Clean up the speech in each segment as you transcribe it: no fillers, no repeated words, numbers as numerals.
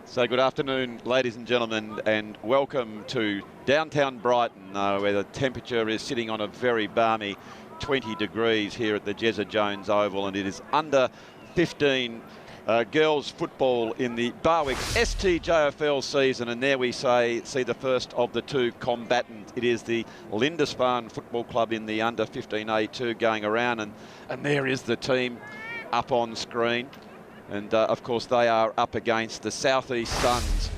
So good afternoon, ladies and gentlemen, and welcome to downtown Brighton, where the temperature is sitting on a very balmy 20 degrees here at the Jezza Jones Oval, and it is under 15 girls football in the Barwick STJFL season, and there we see the first of the two combatants. It is the Lindisfarne Football Club in the under 15A2 going around, and there is the team up on screen. And of course they are up against the Southeast Suns,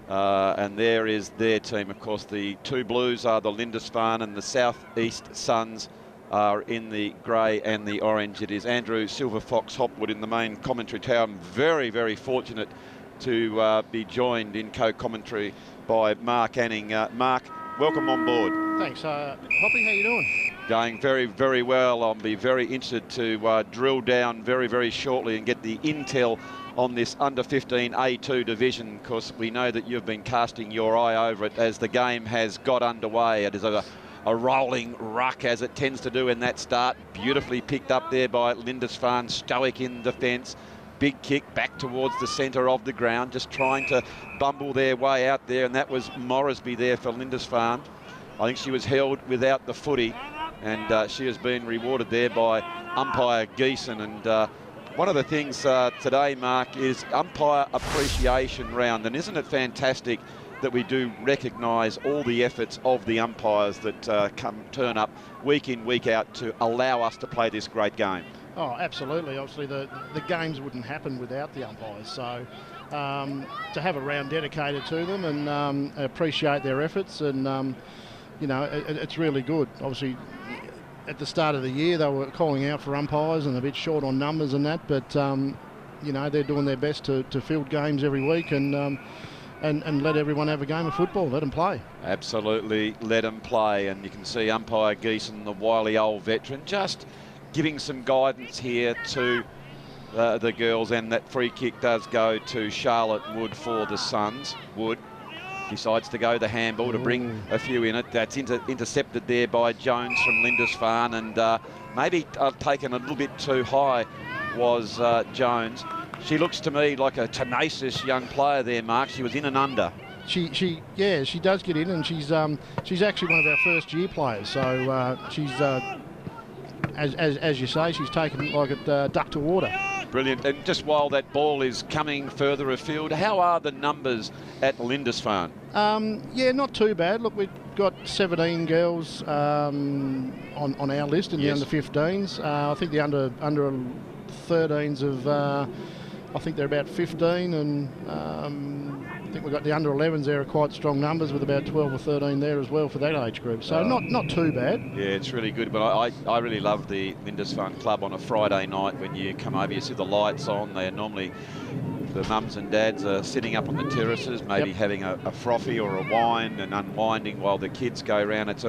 and there is their team. Of course the two blues are the Lindisfarne and the Southeast Suns are in the grey and the orange. It is Andrew Silver Fox Hopwood in the main commentary tower. I'm very, very fortunate to be joined in co-commentary by Mark Anning. Mark, welcome on board. Thanks. Hoppy, how you doing? Going very, very well. I'll be very interested to drill down very, very shortly and get the intel on this under 15 A2 division, because we know that you've been casting your eye over it as the game has got underway. It is a rolling ruck, as it tends to do in that start. Beautifully picked up there by Lindisfarne, stoic in defence. Big kick back towards the centre of the ground, just trying to bumble their way out there, and that was Moresby there for Lindisfarne. I think she was held without the footy, and she has been rewarded there by umpire Geeson. And one of the things today, Mark, is umpire appreciation round. And isn't it fantastic that we do recognise all the efforts of the umpires that turn up week in, week out to allow us to play this great game? Oh, absolutely. Obviously, the games wouldn't happen without the umpires. So to have a round dedicated to them and appreciate their efforts, and you know, it's really good. Obviously, at the start of the year, they were calling out for umpires and a bit short on numbers and that, but you know, they're doing their best to field games every week and let everyone have a game of football. Let them play. Absolutely, let them play. And you can see umpire Geeson, the wily old veteran, just giving some guidance here to the girls. And that free kick does go to Charlotte Wood for the Suns. Wood decides to go the handball to bring a few in it. That's intercepted there by Jones from Lindisfarne, and maybe taken a little bit too high was Jones. She looks to me like a tenacious young player there, Mark. She was in and under. She does get in, and she's actually one of our first year players. So she's as you say, she's taken like a duck to water. Brilliant. And just while that ball is coming further afield, how are the numbers at Lindisfarne? Yeah, not too bad. Look, we've got 17 girls on our list in the under 15s. I think the under 13s of I think they're about 15, and I think we've got the under 11s there are quite strong numbers with about 12 or 13 there as well for that age group. So not too bad. Yeah, it's really good. But I really love the Lindisfarne Club on a Friday night when you come over, you see the lights on. They're normally, the mums and dads are sitting up on the terraces, maybe having a frothy or a wine and unwinding while the kids go around. It's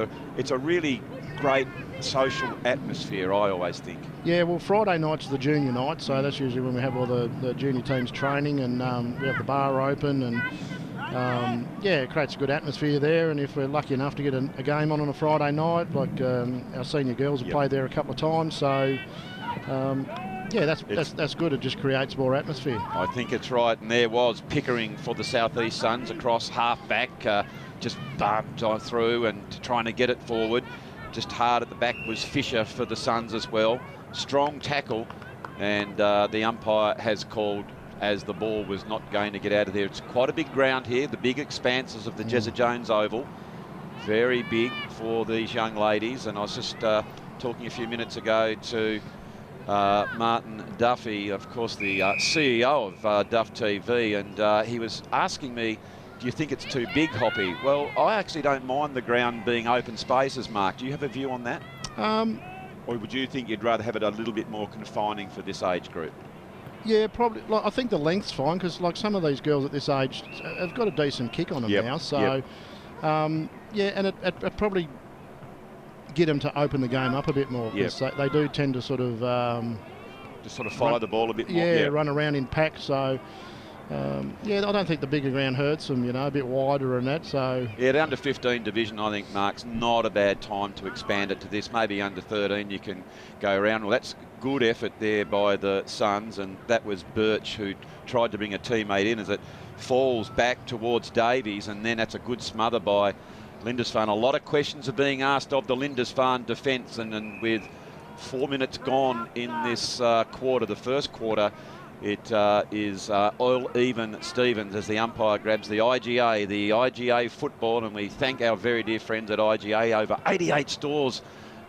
a really great social atmosphere, I always think. Yeah, well, Friday night's the junior night, so that's usually when we have all the junior teams training, and we have the bar open, and yeah, it creates a good atmosphere there. And if we're lucky enough to get a game on a Friday night, like our senior girls have played there a couple of times, so yeah, that's good. It just creates more atmosphere. I think it's right. And there was Pickering for the Southeast Suns across half back, just bumped through and trying to get it forward. Just hard at the back was Fisher for the Suns as well. Strong tackle, and the umpire has called as the ball was not going to get out of there. It's quite a big ground here, the big expanses of the Jezza Jones Oval. Very big for these young ladies. And I was just talking a few minutes ago to Martin Duffy, of course the CEO of Duff TV, and he was asking me, do you think it's too big, Hoppy? Well, I actually don't mind the ground being open spaces, Mark. Do you have a view on that? Or would you think you'd rather have it a little bit more confining for this age group? Yeah, probably. Like, I think the length's fine, because like some of these girls at this age have got a decent kick on them now. So, yeah, and it probably get them to open the game up a bit more, because they do tend to sort of just sort of follow the ball a bit more. Yeah, run around in packs. So. Yeah, I don't think the bigger ground hurts them, you know, a bit wider and that, so... Yeah, the under 15 division, I think, Mark's not a bad time to expand it to this. Maybe under 13 you can go around. Well, that's good effort there by the Suns, and that was Birch who tried to bring a teammate in as it falls back towards Davies, and then that's a good smother by Lindisfarne. A lot of questions are being asked of the Lindisfarne defence, and with 4 minutes gone in this quarter, the first quarter, it is all even Stevens as the umpire grabs the IGA football, and we thank our very dear friends at IGA. Over 88 stores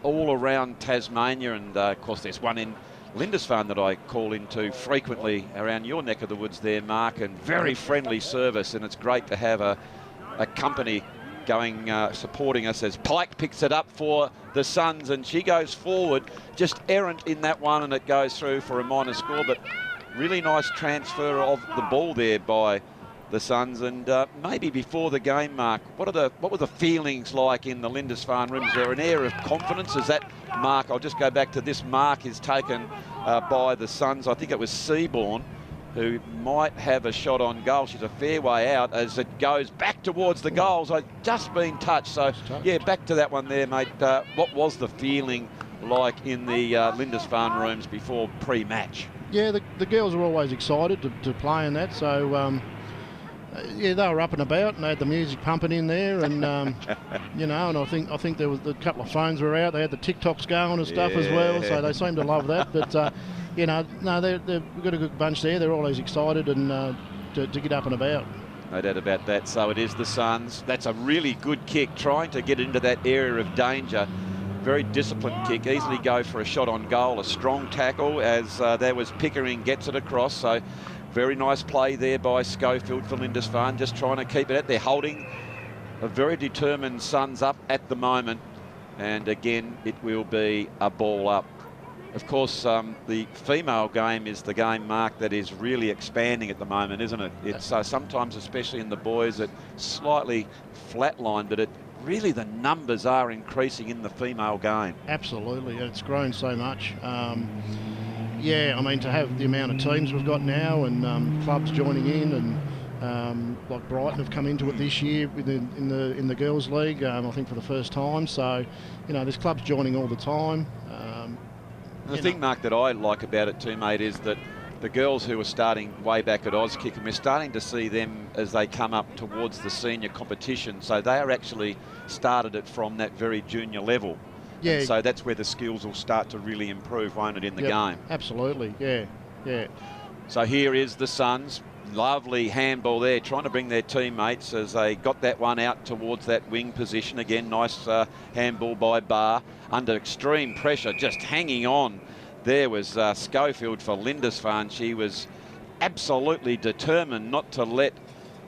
all around Tasmania, and of course there's one in Lindisfarne that I call into frequently around your neck of the woods there, Mark, and very friendly service, and it's great to have a company going supporting us as Pike picks it up for the Suns, and she goes forward, just errant in that one, and it goes through for a minor score, but really nice transfer of the ball there by the Suns. And maybe before the game, Mark, what were the feelings like in the Lindisfarne room? Is there an air of confidence? Is that mark? I'll just go back to this mark is taken by the Suns. I think it was Seaborn who might have a shot on goal. She's a fair way out as it goes back towards the goals. I've just been touched. So, yeah, back to that one there, mate. What was the feeling like in the Lindisfarne rooms before pre-match? Yeah, the girls were always excited to play in that. So, yeah, they were up and about, and they had the music pumping in there, and you know, and I think there was a couple of phones were out. They had the TikToks going and stuff as well, so they seemed to love that. But you know, no, we've got a good bunch there. They're always excited and to get up and about. No doubt about that. So it is the Suns. That's a really good kick, trying to get into that area of danger. Very disciplined kick, easily go for a shot on goal. A strong tackle as there was Pickering gets it across. So very nice play there by Schofield for Lindisfarne, just trying to keep it out. They're holding a very determined Suns up at the moment. And again, it will be a ball up. Of course, the female game is the game, Mark, that is really expanding at the moment, isn't it? It's sometimes, especially in the boys, it slightly flatlined, but really the numbers are increasing in the female game. Absolutely, it's grown so much. Yeah, I mean, to have the amount of teams we've got now, and clubs joining in, and like Brighton have come into it this year in the girls' league, I think for the first time. So, you know, there's clubs joining all the time. The thing, Mark, that I like about it too, mate, is that the girls who were starting way back at Auskick, and we're starting to see them as they come up towards the senior competition. So they are actually started it from that very junior level. Yeah. And so that's where the skills will start to really improve, won't it, in the game? Absolutely, yeah, yeah. So here is the Suns. Lovely handball there, trying to bring their teammates as they got that one out towards that wing position. Again, nice handball by Barr. Under extreme pressure, just hanging on. There was Schofield for Lindisfarne. She was absolutely determined not to let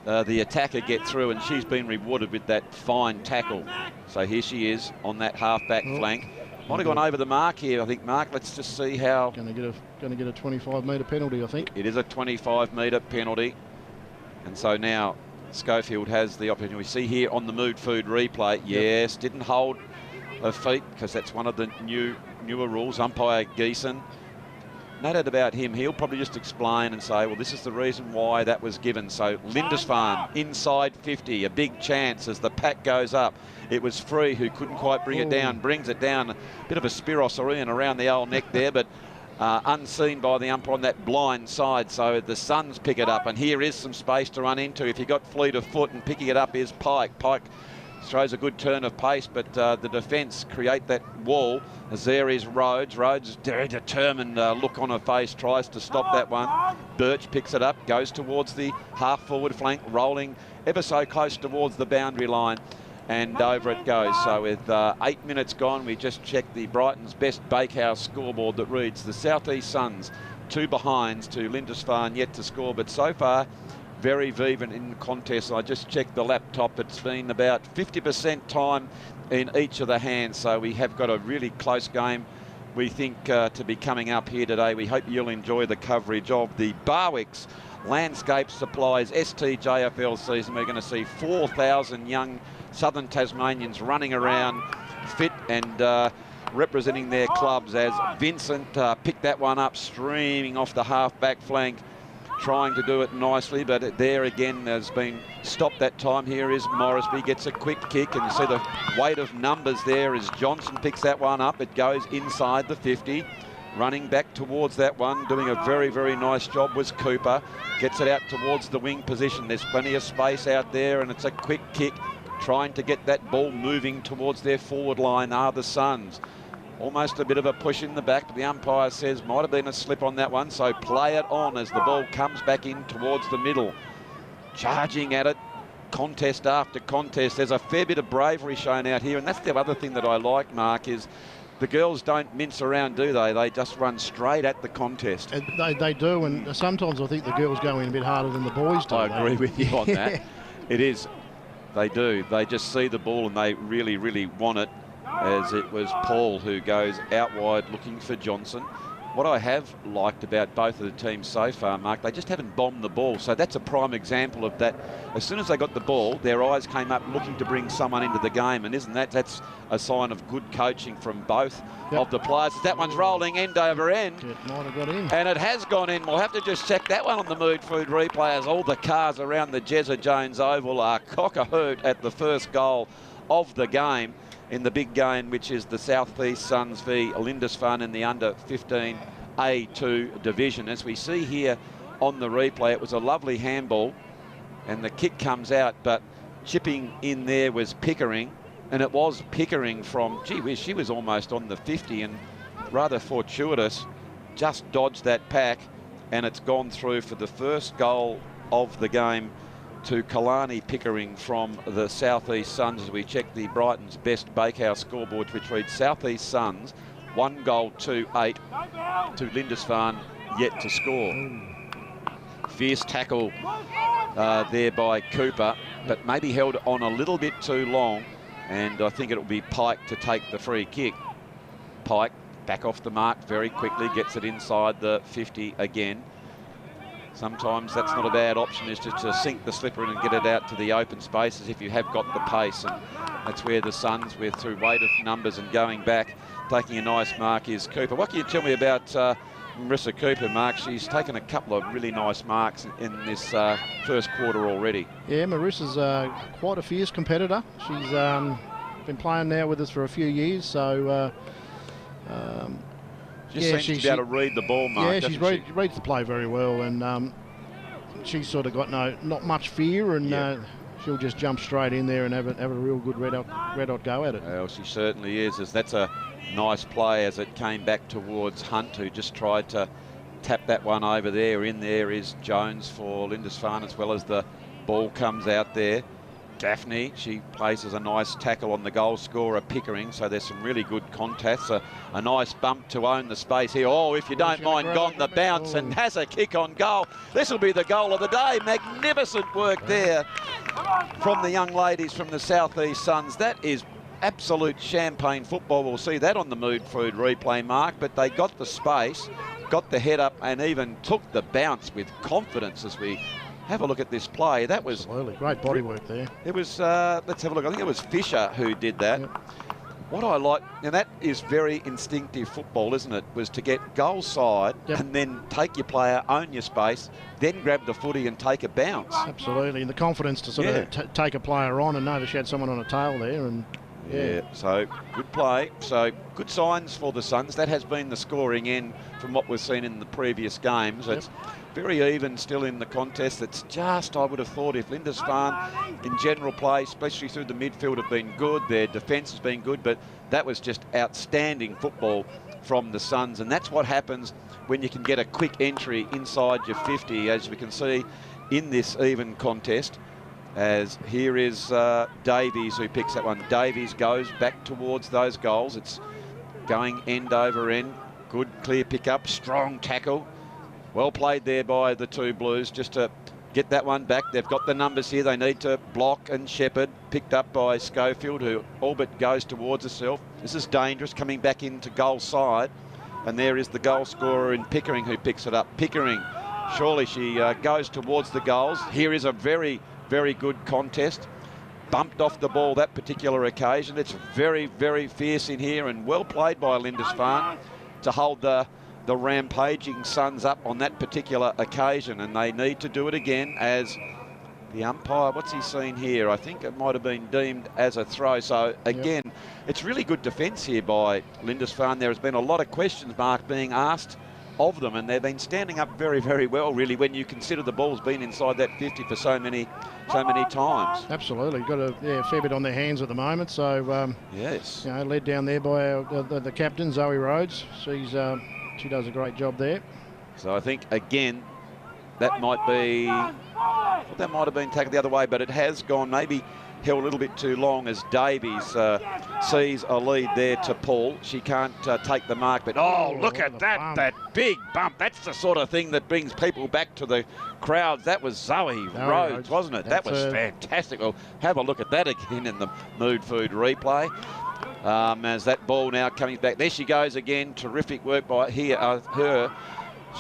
the attacker get through, and she's been rewarded with that fine tackle. So here she is on that half-back flank. Might have gone over the mark here, I think, Mark. Let's just see how. Going to get a 25-metre penalty, I think. It is a 25-metre penalty. And so now Schofield has the opportunity. We see here on the Mood Food replay, yes, didn't hold her feet because that's one of the newer rules. Umpire Geeson, no doubt about him, he'll probably just explain and say, well, this is the reason why that was given. So Lindisfarne inside 50, a big chance as the pack goes up. It was Free who couldn't quite bring it down, brings it down. A bit of a Spirosarian around the old neck there, but unseen by the umpire on that blind side. So the Suns pick it up, and here is some space to run into. If you got fleet of foot, and picking it up is Pike. Pike throws a good turn of pace, but the defence create that wall as there is Rhodes. Rhodes, very determined look on her face, tries to stop that one. Birch picks it up, goes towards the half-forward flank, rolling ever so close towards the boundary line, and over it goes. So with 8 minutes gone, we just checked the Brighton's best Bakehouse scoreboard that reads the South East Suns 2 behinds to Lindisfarne yet to score, but so far very vehement in the contest. I just checked the laptop. It's been about 50% time in each of the hands. So we have got a really close game, we think, to be coming up here today. We hope you'll enjoy the coverage of the Barwick's Landscape Supplies STJFL season. We're going to see 4,000 young Southern Tasmanians running around fit and representing their clubs as Vincent picked that one up, streaming off the half-back flank, trying to do it nicely, but there again has been stopped that time. Here is Morrisby, gets a quick kick, and you see the weight of numbers there as Johnson picks that one up. It goes inside the 50. running back towards that one, doing a very, very nice job was Cooper. Gets it out towards the wing position. There's plenty of space out there, and it's a quick kick, trying to get that ball moving towards their forward line are the Suns. Almost a bit of a push in the back, but the umpire says might have been a slip on that one, so play it on as the ball comes back in towards the middle. Charging at it, contest after contest. There's a fair bit of bravery shown out here, and that's the other thing that I like, Mark, is the girls don't mince around, do they? They just run straight at the contest. They do, and sometimes I think the girls go in a bit harder than the boys do. I agree with you on that. It is. They do. They just see the ball and they really, really want it, as it was Paul who goes out wide looking for Johnson. What I have liked about both of the teams so far, Mark, they just haven't bombed the ball. So that's a prime example of that. As soon as they got the ball, their eyes came up looking to bring someone into the game. And that's a sign of good coaching from both of the players. That one's rolling end over end. It might have got in. And it has gone in. We'll have to just check that one on the Mood Food replay, as all the cars around the Jezza Jones Oval are cock-a-hoot at the first goal of the game, in the big game, which is the South East Suns v Lindisfarne in the under 15 A2 division. As we see here on the replay, it was a lovely handball and the kick comes out, but chipping in there was Pickering, and it was Pickering from, gee whiz, she was almost on the 50 and rather fortuitous, just dodged that pack, and it's gone through for the first goal of the game to Kalani Pickering from the South East Suns, as we check the Brighton's best Bakehouse scoreboard, which reads South East Suns 1 goal to 8 to Lindisfarne yet to score. Fierce tackle there by Cooper, but maybe held on a little bit too long, and I think it'll be Pike to take the free kick. Pike back off the mark very quickly, gets it inside the 50 again. Sometimes that's not a bad option, is just to sink the slipper in and get it out to the open spaces if you have got the pace. And that's where the Suns, with through weight of numbers and going back, taking a nice mark is Cooper. What can you tell me about Marissa Cooper, Mark? She's taken a couple of really nice marks in this first quarter already. Yeah, Marissa's quite a fierce competitor. She's been playing now with us for a few years, so... seems to be able to read the ball, Mark. Yeah, she reads the play very well, and she's sort of got not much fear, and she'll just jump straight in there and have a real good red hot go at it. Well, she certainly is. That's a nice play as it came back towards Hunt, who just tried to tap that one over there. In there is Jones for Lindisfarne, as well as the ball comes out there. Daphne, she places a nice tackle on the goal scorer Pickering, so there's some really good contests. A nice bump to own the space here. Oh, if you don't mind, gone the bounce and has a kick on goal. This will be the goal of the day. Magnificent work there from the young ladies from the South East Suns. That is absolute champagne football. We'll see that on the Mood Food replay, Mark, but they got the space, got the head up, and even took the bounce with confidence. As we have a look at this play, that was absolutely great body work there. It was, let's have a look. I think it was Fisher who did that. Yep. What I like, and that is very instinctive football, isn't it, was to get goal side and then take your player, own your space, then grab the footy and take a bounce. Absolutely, and the confidence to sort of take a player on and know that she had someone on a tail there. And so good play. So good signs for the Suns. That has been the scoring end from what we've seen in the previous games. It's very even still in the contest. It's just, I would have thought, if Lindisfarne in general play, especially through the midfield, have been good, their defence has been good, but that was just outstanding football from the Suns. And that's what happens when you can get a quick entry inside your 50, as we can see in this even contest. As here is Davies who picks that one. Davies goes back towards those goals. It's going end over end. Good clear pick up, strong tackle. Well played there by the two Blues just to get that one back. They've got the numbers here. They need to block, and Shepherd picked up by Schofield, who all but goes towards herself. This is dangerous, coming back into goal side. And there is the goal scorer in Pickering who picks it up. Pickering, surely she goes towards the goals. Here is a very, very good contest. Bumped off the ball that particular occasion. It's very, very fierce in here, and well played by Lindisfarne to hold the rampaging Suns up on that particular occasion, and they need to do it again as The umpire, what's he seen here? I think it might have been deemed as a throw. So again, it's really good defence here by Lindisfarne. There has been a lot of questions, Mark, being asked of them, and they've been standing up very, very well, really, when you consider the ball's been inside that 50 for so many times. Absolutely, got a fair bit on their hands at the moment. So yes, led down there by the captain Zoe Rhodes. She does a great job there. So I think again that might have been tackled the other way, but it has gone maybe held a little bit too long as Davies sees a lead there to Paul. She can't take the mark, but look at that big bump. That's the sort of thing that brings people back to the crowds. That was Zoe Rhodes, wasn't it? That was fantastic. Well, have a look at that again in the Mood Food replay. As that ball now coming back. There she goes again. Terrific work by her.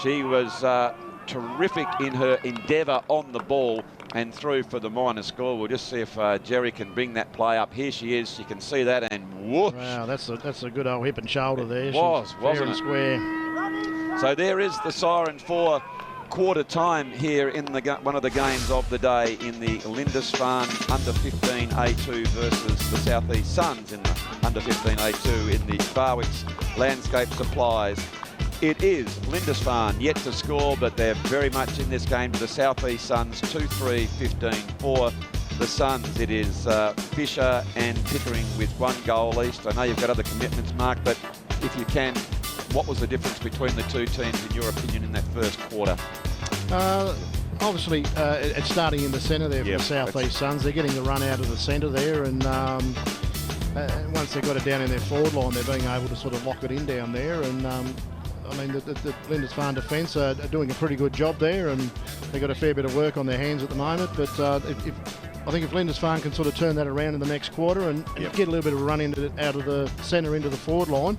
She was terrific in her endeavour on the ball and through for the minor score. We'll just see if Jerry can bring that play up. Here she is. You can see that, and whoosh. Wow, that's a good old hip and shoulder there. Wasn't it? Square. So there is the siren for quarter time here in one of the games of the day in the Lindisfarne under-15A2 versus the South East Suns in the under-15A2 in the Barwick's Landscape Supplies. It is Lindisfarne yet to score, but they're very much in this game to the South East Suns, 2-3-15 for the Suns. It is Fisher and Pickering with 1 goal each. I know you've got other commitments, Mark, but if you can, what was the difference between the two teams, in your opinion, in that first quarter? Obviously, it's starting in the centre there for the South East Suns. They're getting the run out of the centre there, and once they've got it down in their forward line, they're being able to sort of lock it in down there. And I mean, the Lindisfarne defence are doing a pretty good job there, and they've got a fair bit of work on their hands at the moment. But I think if Lindisfarne can sort of turn that around in the next quarter and get a little bit of a run out of the centre into the forward line,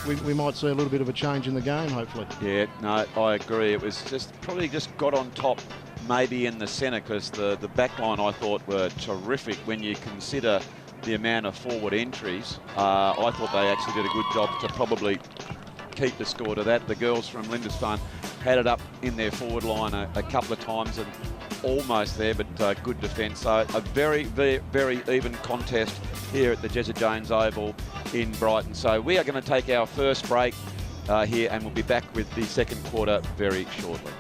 we might see a little bit of a change in the game, hopefully. Yeah, no, I agree. It was probably just got on top maybe in the centre, because the back line I thought were terrific when you consider the amount of forward entries. I thought they actually did a good job to probably keep the score to that. The girls from Lindisfarne had it up in their forward line a couple of times and almost there, but good defence. So a very, very, very even contest here at the Jezza Jones Oval in Brighton. So we are going to take our first break here, and we'll be back with the second quarter very shortly.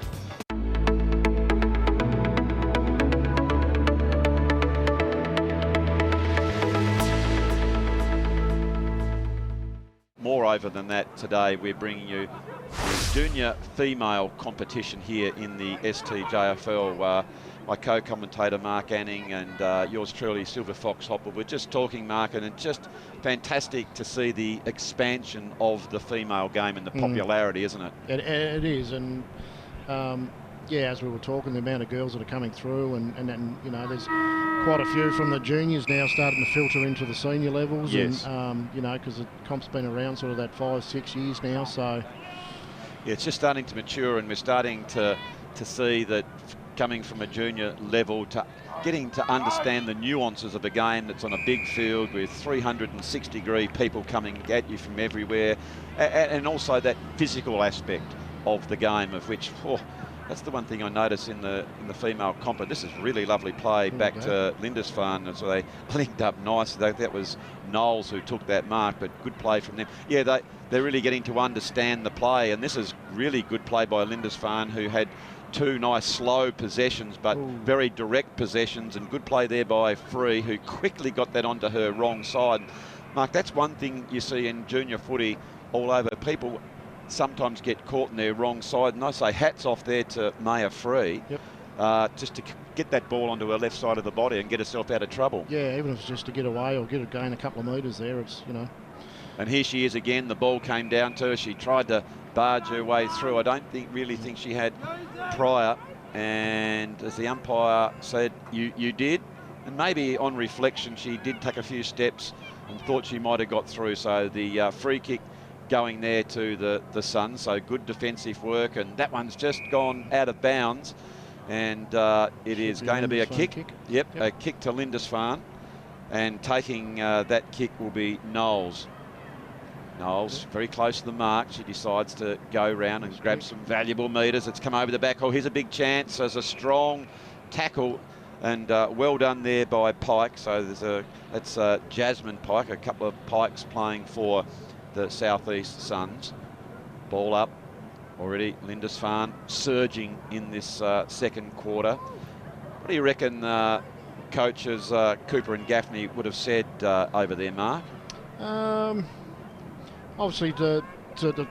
Moreover than that, today we're bringing you the junior female competition here in the STJFL. My co-commentator Mark Anning and yours truly, Silver Fox Hopper. We're just talking, Mark, and it's just fantastic to see the expansion of the female game and the popularity, isn't it? It is, and as we were talking, the amount of girls that are coming through, and there's quite a few from the juniors now starting to filter into the senior levels. Yes. And because the comp's been around sort of that 5-6 years now, so it's just starting to mature, and we're starting to see that coming from a junior level to getting to understand the nuances of a game that's on a big field with 360-degree people coming at you from everywhere, and also that physical aspect of the game, of which that's the one thing I notice in the female comp. And this is really lovely play back to Lindisfarne, so they linked up nice. That was Knowles who took that mark, but good play from them. Yeah, they're really getting to understand the play, and this is really good play by Lindisfarne, who had 2 nice slow possessions, but very direct possessions, and good play there by Free, who quickly got that onto her wrong side. Mark, that's one thing you see in junior footy all over. People sometimes get caught in their wrong side, and I say hats off there to Maya Free, just to get that ball onto her left side of the body and get herself out of trouble. Yeah, even if it's just to get away or gain a couple of metres there, it's, And here she is again. The ball came down to her. She tried to barge her way through. I don't really think she had prior, and as the umpire said, you did, and maybe on reflection she did take a few steps and thought she might have got through. So the free kick going there to the Suns. So good defensive work, and that one's just gone out of bounds, and it is going to be a kick. Yep, a kick to Lindisfarne, and taking that kick will be Knowles. Knowles very close to the mark. She decides to go round and grab some valuable metres. It's come over the back. Oh, here's a big chance. There's a strong tackle, and well done there by Pike. So that's Jasmine Pike, a couple of Pikes playing for the South East Suns. Ball up already. Lindisfarne surging in this second quarter. What do you reckon coaches Cooper and Gaffney would have said over there, Mark? Obviously to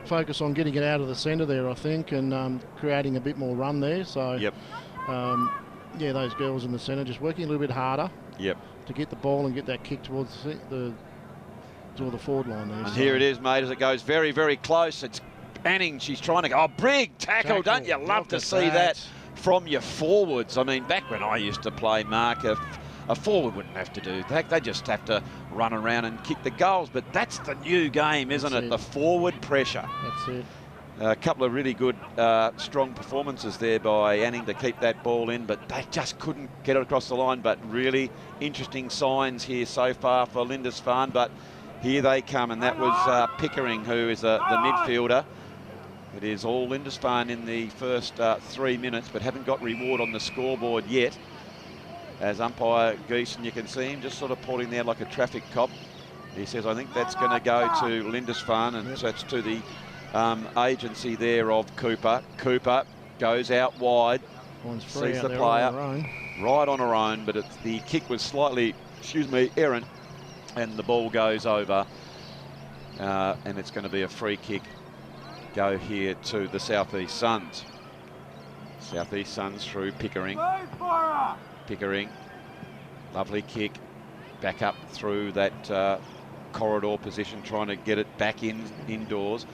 focus on getting it out of the centre there, I think, and creating a bit more run there. So, yep. Yeah, those girls in the centre just working a little bit harder. Yep. To get the ball and get that kick towards the forward line there. And so here it is, mate, as it goes very, very close. It's Anning. She's trying to go. Oh, big tackle. Don't you love to see that from your forwards? I mean, back when I used to play, Mark, a forward wouldn't have to do that. They just have to run around and kick the goals. But that's the new game, isn't it? The forward pressure. That's it. A couple of really good, strong performances there by Anning to keep that ball in, but they just couldn't get it across the line. But really interesting signs here so far for Lindisfarne. But here they come, and that was Pickering, who is the midfielder. It is all Lindisfarne in the first 3 minutes, but haven't got reward on the scoreboard yet. As umpire Geeson, you can see him just sort of pulling there like a traffic cop. He says, I think that's going to go to Lindisfarne, and so it's to the agency there of Cooper. Cooper goes out wide, sees the player right on her own, but the kick was slightly, errant, and the ball goes over, and it's going to be a free kick. Go here to the South East Suns. South East Suns through Pickering. Pickering, lovely kick, back up through that corridor position, trying to get it back indoors.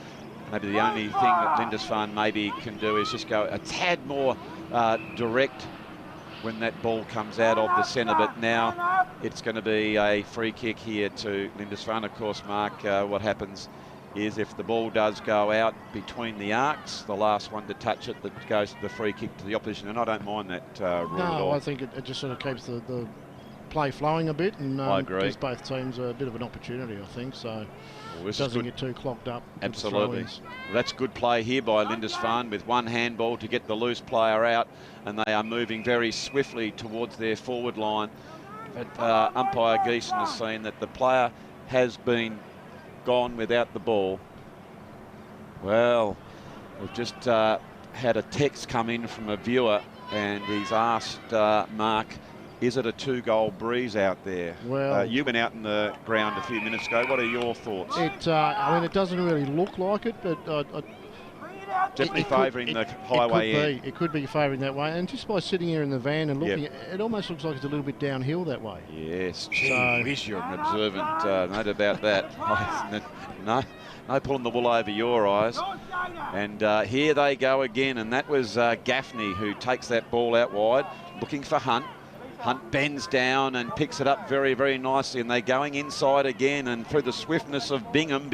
Maybe the only thing that Lindisfarne maybe can do is just go a tad more direct when that ball comes out of the centre, but now it's going to be a free kick here to Lindisfarne. Of course, Mark, what happens is if the ball does go out between the arcs, the last one to touch it, that goes to the free kick to the opposition, and I don't mind that rule at all. I think it just sort of keeps the play flowing a bit, and I agree. Gives both teams a bit of an opportunity, I think, so it doesn't get too clogged up. Absolutely. Well, that's good play here by Lindisfarne with one handball to get the loose player out, and they are moving very swiftly towards their forward line. But umpire Geeson has seen that the player has been gone without the ball. Well, we've just had a text come in from a viewer, and he's asked Mark, is it a 2-goal breeze out there? Well, you went out in the ground a few minutes ago. What are your thoughts? I mean, it doesn't really look like it, but definitely favouring the highway end. It could be favouring that way, and just by sitting here in the van and looking, it almost looks like it's a little bit downhill that way. Yes, gee whiz, you're an observant note about that. No pulling the wool over your eyes. And here they go again, and that was Gaffney who takes that ball out wide, looking for Hunt. Hunt bends down and picks it up very, very nicely, and they're going inside again, and through the swiftness of Bingham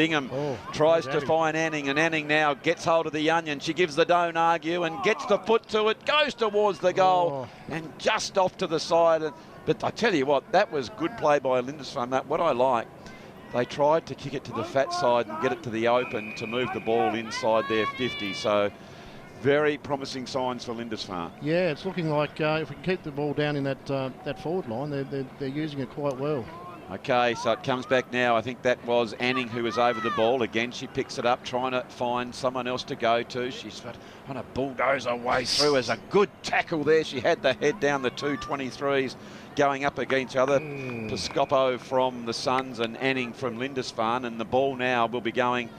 tries to find Anning, and Anning now gets hold of the onion. She gives the don't argue and gets the foot to it, goes towards the goal, and just off to the side. But I tell you what, that was good play by Lindisfarne. What I like, they tried to kick it to the fat side and get it to the open to move the ball inside their 50. So very promising signs for Lindisfarne. Yeah, it's looking like if we can keep the ball down in that forward line, they're using it quite well. Okay, so it comes back now. I think that was Anning who was over the ball. Again, she picks it up, trying to find someone else to go to. She's on a bulldozer way through. As a good tackle there. She had the head down, the 223s going up against each other. Piscopo from the Suns and Anning from Lindisfarne, and the ball now will be going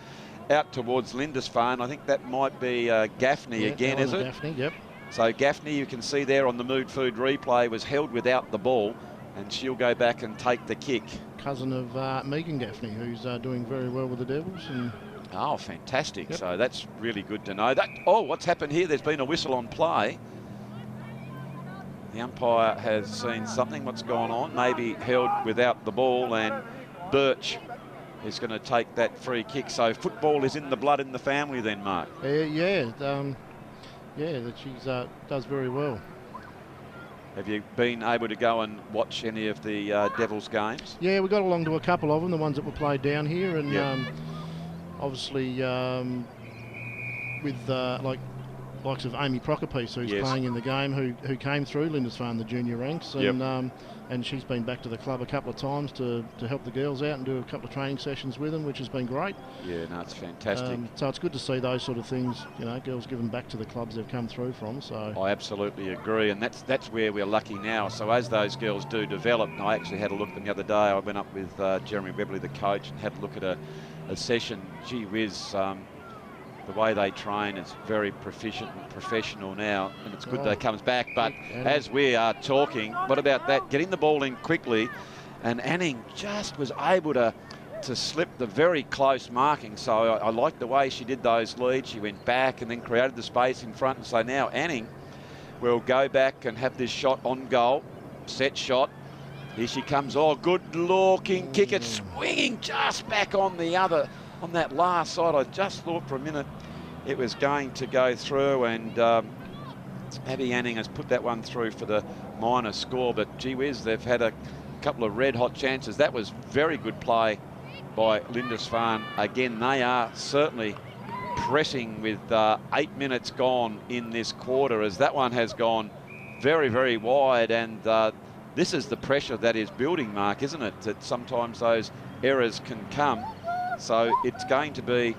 out towards Lindisfarne. I think that might be Gaffney again, is it? Gaffney, yep. So Gaffney, you can see there on the Mood Food replay, was held without the ball, and she'll go back and take the kick. Cousin of Megan Gaffney, who's doing very well with the Devils. And oh, fantastic. Yep. So that's really good to know. What's happened here? There's been a whistle on play. The umpire has seen something. What's gone on? Maybe held without the ball, and Birch is going to take that free kick. So football is in the blood in the family then, Mark. That she does very well. Have you been able to go and watch any of the Devils games? Yeah, we got along to a couple of them, the ones that were played down here, and obviously with likes of Amy Prokopis, who's playing in the game, who came through Lindisfarne, the junior ranks, and she's been back to the club a couple of times to help the girls out and do a couple of training sessions with them, which has been great. Yeah, no, it's fantastic. So it's good to see those sort of things, you know, girls given back to the clubs they've come through from. So I absolutely agree, and that's where we're lucky now. So as those girls do develop, and I actually had a look at them the other day. I went up with Jeremy Webley, the coach, and had a look at a session. Gee whiz, the way they train is very proficient and professional now, and it's good that it comes back. But as we are talking, what about that? Getting the ball in quickly, and Anning just was able to slip the very close marking. So I like the way she did those leads. She went back and then created the space in front. And so now Anning will go back and have this shot on goal, set shot. Here she comes. Oh, good looking kick. It's swinging just back on the other. On that last side, I just thought for a minute it was going to go through, and Abby Anning has put that one through for the minor score. But gee whiz, they've had a couple of red hot chances. That was very good play by Lindisfarne. Again, they are certainly pressing with 8 minutes gone in this quarter, as that one has gone very, very wide. And this is the pressure that is building, Mark, isn't it? That sometimes those errors can come. So it's going to be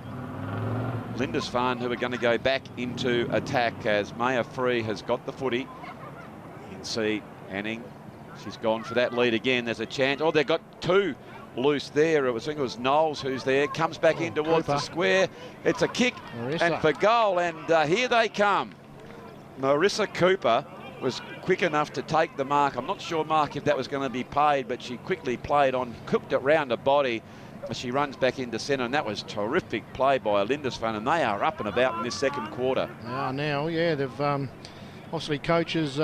Lindisfarne who are going to go back into attack as Maya Free has got the footy. You can see Anning, she's gone for that lead again. There's a chance. Oh, they've got two loose there. I think it was Knowles who's there. Comes back in towards the square. It's a kick and for goal, and here they come. Marissa Cooper was quick enough to take the mark. I'm not sure, Mark, if that was going to be paid, but she quickly played on, cooked it round the body. She runs back into centre, and that was terrific play by Lindisfarne, and they are up and about in this second quarter. Now, they've obviously coaches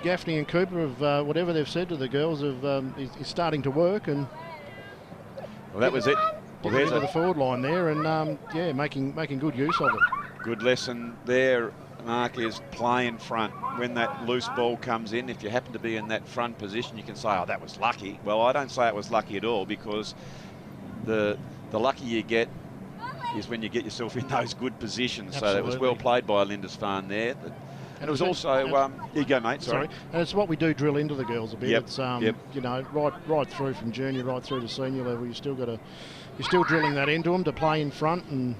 Gaffney and Cooper have whatever they've said to the girls is starting to work, and well, that was it. Well, there's the forward line there, and making good use of it. Good lesson there, Mark, is play in front. When that loose ball comes in, if you happen to be in that front position, you can say, oh, that was lucky. Well, I don't say it was lucky at all, because the lucky you get is when you get yourself in those good positions. Absolutely. So it was well played by Lindisfarne there. And it was also, you go, mate, sorry. And it's what we do drill into the girls a bit. It's, you know, right through from junior, right through to senior level, you're still drilling that into them to play in front, and,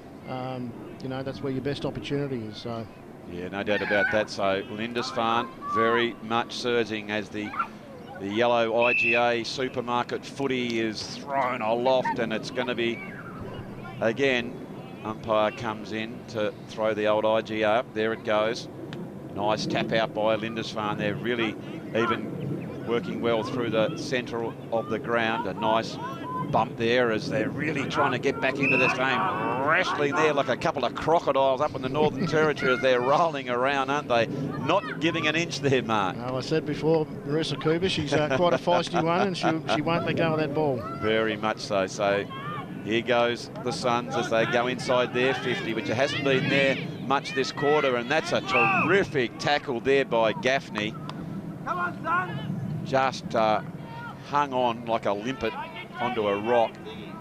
you know, that's where your best opportunity is. So. Yeah, no doubt about that. So Lindisfarne very much surging as the yellow IGA supermarket footy is thrown aloft, and it's going to be, again, umpire comes in to throw the old IGA up. There it goes. Nice tap out by Lindisfarne. They're really even working well through the centre of the ground. A nice bump there as they're really trying to get back into this game. Wrestling there like a couple of crocodiles up in the Northern Territory as they're rolling around, aren't they? Not giving an inch there, Mark. Well, I said before, Marissa Cooper, she's quite a feisty one, and she won't let go of that ball. Very much so. So here goes the Suns as they go inside their 50, which hasn't been there much this quarter, and that's a terrific tackle there by Gaffney. Come on, son. Just hung on like a limpet onto a rock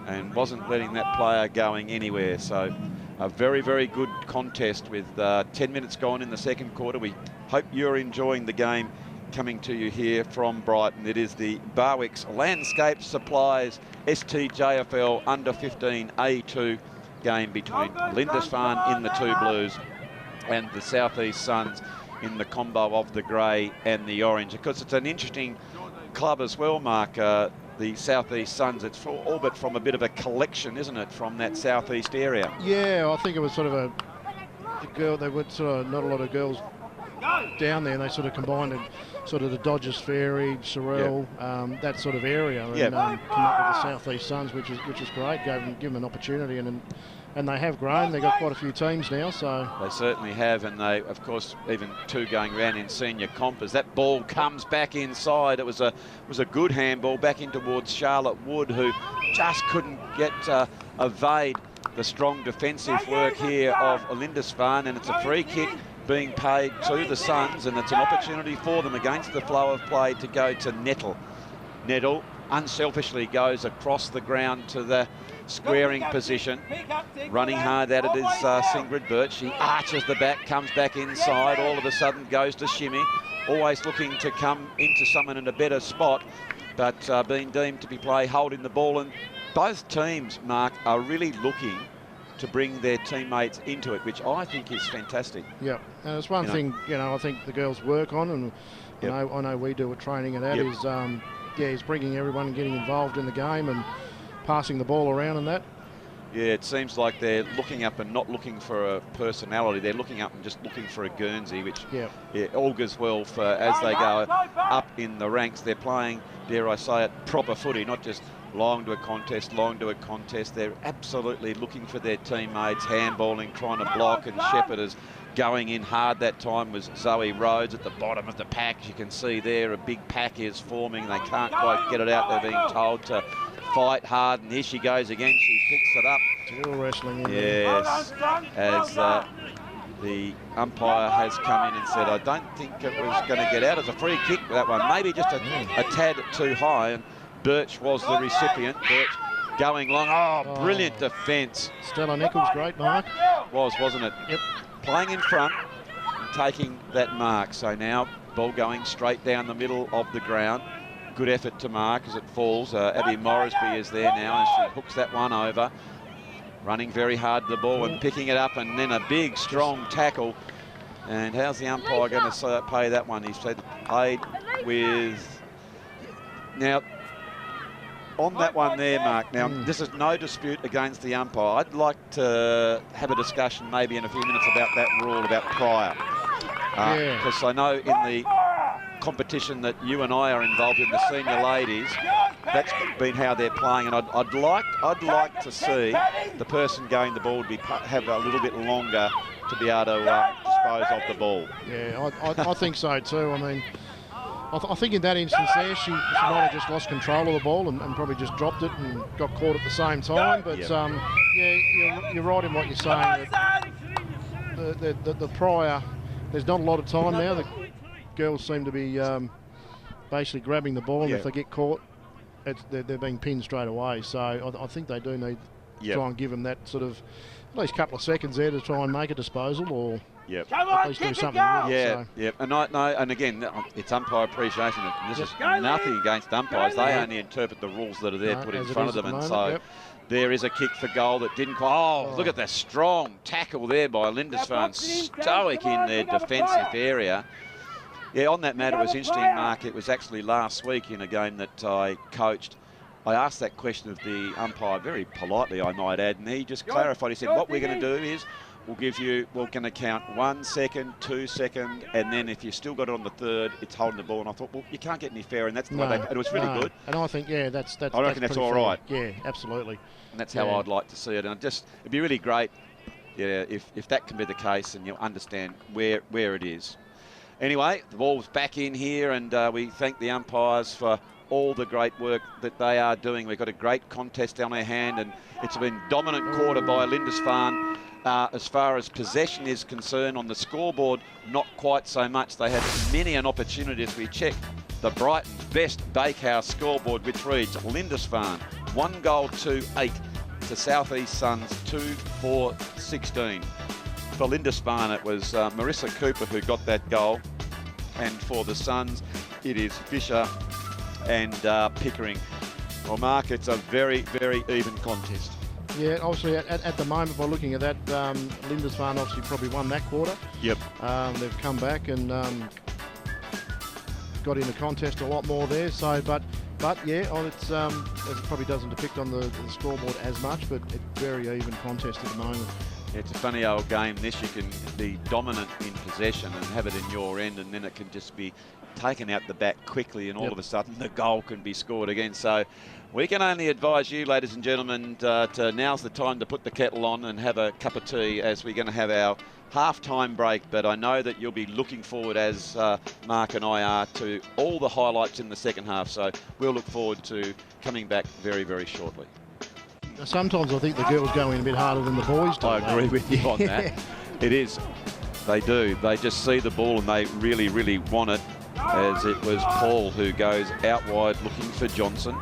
and wasn't letting that player going anywhere. So a very, very good contest with 10 minutes gone in the second quarter. We hope you're enjoying the game coming to you here from Brighton. It is the Barwick's Landscape Supplies STJFL U15A2 game between Lindisfarne in the two blues and the South East Suns in the combo of the grey and the orange. Of course, it's an interesting club as well, Mark. The South East Suns, it's all but from a bit of a collection, isn't it, from that South East area? Yeah, I think it was sort of a girl, they were sort of not a lot of girls down there, and they sort of combined sort of the Dodgers Ferry, Sorrel, that sort of area, and come up with the South East Suns, which is great. Give them an opportunity, and they have grown. They've got quite a few teams now, so they certainly have, and they, of course, even two going around in senior comp. As that ball comes back inside, it was a good handball back in towards Charlotte Wood, who just couldn't get evade the strong defensive work here of Lindisfarne, and it's a free kick being paid to the Suns, and it's an opportunity for them against the flow of play to go to Nettle. Nettle unselfishly goes across the ground to the squaring position. Running hard at it is Singrid Birch. She arches the back, comes back inside, all of a sudden goes to shimmy. Always looking to come into someone in a better spot, but being deemed to be holding the ball. And both teams, Mark, are really looking to bring their teammates into it, which I think is fantastic. Yeah, and it's one thing, I think the girls work on, and I know we do a training, and that is bringing everyone and getting involved in the game and passing the ball around and that. Yeah, it seems like they're looking up and not looking for a personality. They're looking up and just looking for a Guernsey, which augurs well for as they go up in the ranks. They're playing, dare I say it, proper footy, not just long to a contest. They're absolutely looking for their teammates, handballing, trying to block, and Shepherd is going in hard. That time was Zoe Rhodes at the bottom of the pack. As you can see there, a big pack is forming. They can't quite get it out. They're being told to fight hard, and here she goes again. She picks it up. Still wrestling in yes, as the umpire has come in and said, I don't think it was going to get out. As a free kick, that one. Maybe just a tad too high, and Birch was the recipient. Birch going long. Oh, brilliant defence. Stella Nichols, great mark. Wasn't it? Yep. Playing in front and taking that mark. So now ball going straight down the middle of the ground. Good effort to mark as it falls. Abby Morrisby is there now, and she hooks that one over. Running very hard the ball and picking it up, and then a big, strong tackle. And how's the umpire going to pay that one? He's paid with... Now, on that one there, Mark, now this is no dispute against the umpire. I'd like to have a discussion maybe in a few minutes about that rule about prior. Because I know in the competition that you and I are involved in, the senior ladies, that's been how they're playing, and I'd like to see the person going the ball have a little bit longer to be able to dispose of the ball. Yeah, I think so too. I mean, I think in that instance there, she might have just lost control of the ball and probably just dropped it and got caught at the same time. But you're right in what you're saying. That the prior, there's not a lot of time now. The girls seem to be basically grabbing the ball, and if they get caught, they're being pinned straight away. So I think they do need to try and give them that sort of at least a couple of seconds there to try and make a disposal, or at least do something with it. And again, it's umpire appreciation. This is nothing against umpires. They only interpret the rules that are there put in front of them, and so there is a kick for goal that didn't quite. Look at the strong tackle there by Lindisfarne, stoic in their defensive area. Yeah, on that matter, it was interesting, Mark. It was actually last week in a game that I coached. I asked that question of the umpire very politely, I might add, and he just clarified. He said, what we're going to do is we're going to count 1 second, 2 seconds, and then if you still got it on the third, it's holding the ball. And I thought, well, you can't get any fairer, and that's the way it was really good. And I think, I reckon that's all right. Yeah, absolutely. And that's how I'd like to see it. And it'd be really great, if that can be the case, and you'll understand where it is. Anyway, the ball's back in here, and we thank the umpires for all the great work that they are doing. We've got a great contest on our hand, and it's been dominant quarter by Lindisfarne. As far as possession is concerned, on the scoreboard, not quite so much. They had many an opportunity as we check the Brighton's best Bakehouse scoreboard, which reads Lindisfarne 1 goal to 8 to South East Suns 2-4-16. For Lindisfarne, it was Marissa Cooper who got that goal, and for the Suns, it is Fisher and Pickering. Well, Mark, it's a very, very even contest. Yeah, obviously at the moment, by looking at that, Lindisfarne obviously probably won that quarter. Yep. They've come back and got in the contest a lot more there. So, but yeah, it probably doesn't depict on the scoreboard as much, but it's very even contest at the moment. It's a funny old game. This, you can be dominant in possession and have it in your end, and then it can just be taken out the back quickly, and all of a sudden the goal can be scored again. So we can only advise you, ladies and gentlemen, now's the time to put the kettle on and have a cup of tea, as we're going to have our half-time break. But I know that you'll be looking forward, as Mark and I are, to all the highlights in the second half. So we'll look forward to coming back very, very shortly. Sometimes I think the girls go in a bit harder than the boys do. I agree with you on that. It is. They do. They just see the ball and they really, really want it. as it was Paul who goes out wide looking for Johnson.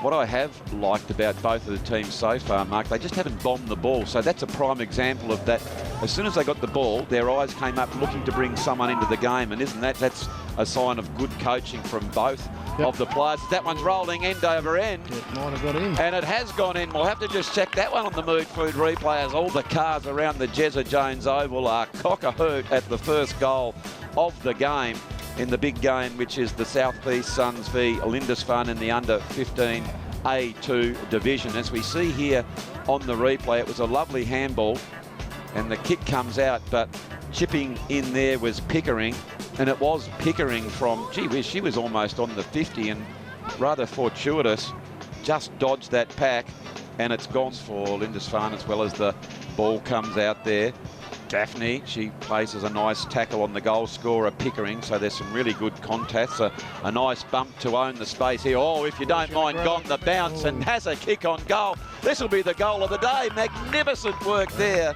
What I have liked about both of the teams so far, Mark, they just haven't bombed the ball. So that's a prime example of that. As soon as they got the ball, their eyes came up looking to bring someone into the game. And isn't that's a sign of good coaching from both of the players? That one's rolling end over end. It might have got in. And it has gone in. We'll have to just check that one on the Mood Food replay as all the cars around the Jezza Jones Oval are cock-a-hoot at the first goal of the game in the big game, which is the South East Suns v Lindisfarne in the under 15A2 division. As we see here on the replay, it was a lovely handball and the kick comes out, but chipping in there was Pickering, and it was Pickering from, gee whiz, she was almost on the 50 and rather fortuitous, just dodged that pack, and it's gone for Lindisfarne as well as the ball comes out there. Daphne, she places a nice tackle on the goal scorer Pickering, so there's some really good contacts. A nice bump to own the space here. Oh, if you don't mind, gone the bounce and has a kick on goal. This will be the goal of the day. Magnificent work there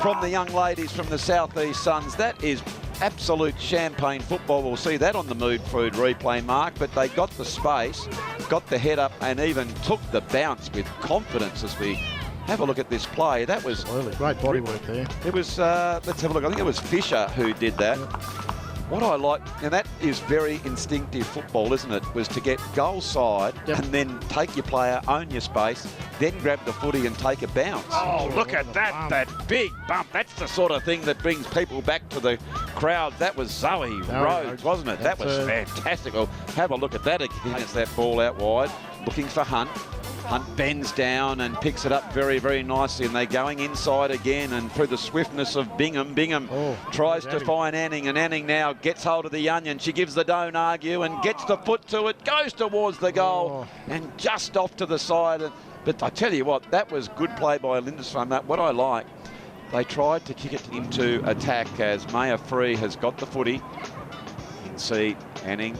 from the young ladies from the South East Suns. That is absolute champagne football. We'll see that on the Mood Food replay, Mark, but they got the space, got the head up and even took the bounce with confidence as we have a look at this play. That was great body work there. It was, let's have a look. I think it was Fisher who did that. What I like, and that is very instinctive football, isn't it? Was to get goal side and then take your player, own your space, then grab the footy and take a bounce. Oh, look at that, that big bump. That's the sort of thing that brings people back to the crowd. That was Zoe Rhodes, wasn't it? That was fantastic. Well, have a look at that again as that ball out wide, looking for Hunt. Hunt bends down and picks it up very, very nicely, and they're going inside again, and through the swiftness of Bingham tries to find Anning, and Anning now gets hold of the onion. She gives the don't argue and gets the foot to it, goes towards the goal and just off to the side. But I tell you what, that was good play by Lindisfarne. What I like, they tried to kick it into attack as Maya Free has got the footy. You can see Anning,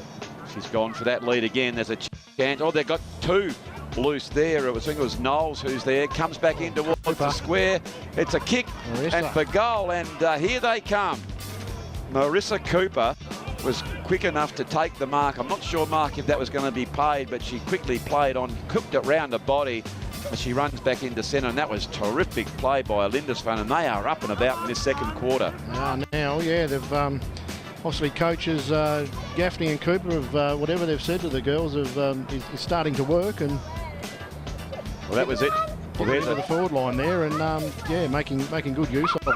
she's gone for that lead again. There's a chance. Oh, they've got two loose there. I think it was Knowles who's there, comes back in towards the square. It's a kick and for goal, and here they come. Marissa Cooper was quick enough to take the mark. I'm not sure, Mark, if that was going to be paid, but she quickly played on, cooked it round the body as she runs back into centre, and that was terrific play by Lindisfarne, and they are up and about in this second quarter. Now, yeah, they've obviously coaches Gaffney and Cooper have whatever they've said to the girls is starting to work, and well, that was it. Well, there's the forward line there, and yeah, making good use of it.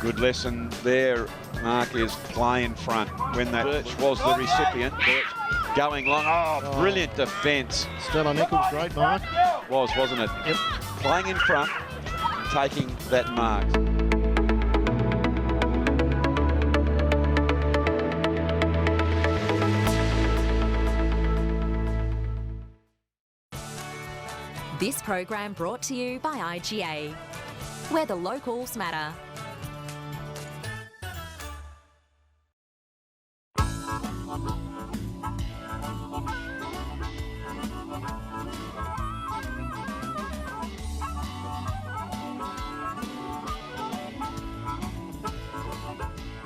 Good lesson there, Mark, is play in front. When that Birch was the recipient, Birch going long. Oh, brilliant defence. Stella Nichols, great mark. Wasn't it? Yep. Playing in front, taking that mark. This program brought to you by IGA, where the locals matter.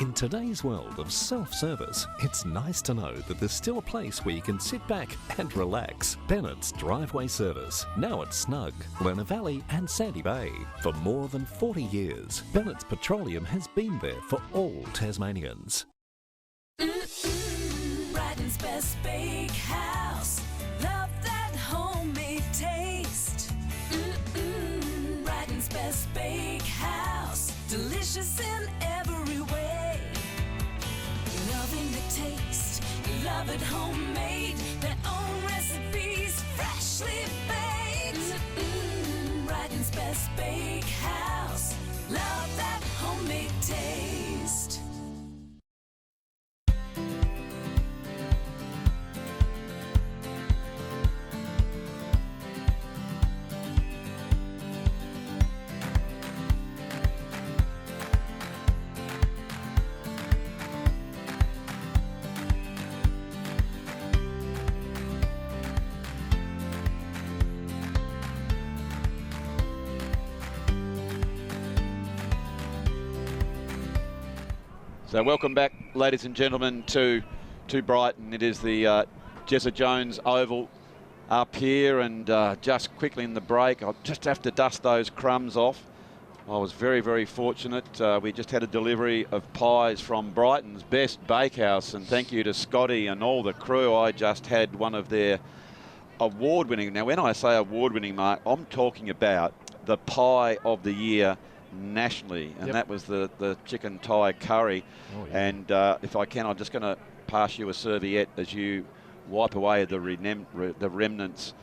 In today's world of self-service, it's nice to know that there's still a place where you can sit back and relax. Bennett's Driveway Service, now at Snug, Lerner Valley and Sandy Bay. For more than 40 years, Bennett's Petroleum has been there for all Tasmanians. Brighton's best Bakehouse. Love that homemade taste. Brighton's best Bakehouse. Delicious in every way. Loving the taste. Love it homemade. Their own recipes. Freshly baked. Brighton's best Bakehouse. Love that homemade taste. So welcome back, ladies and gentlemen, to to Brighton. It is the Jezza Jones Oval up here, and just quickly in the break, I'll just have to dust those crumbs off. I was very, very fortunate. We just had a delivery of pies from Brighton's best bakehouse, and thank you to Scotty and all the crew. I just had one of their award-winning. Now, when I say award-winning, Mark, I'm talking about the pie of the year nationally, and that was the chicken Thai curry. Oh, yeah. And if I can, I'm just going to pass you a serviette as you wipe away the remnants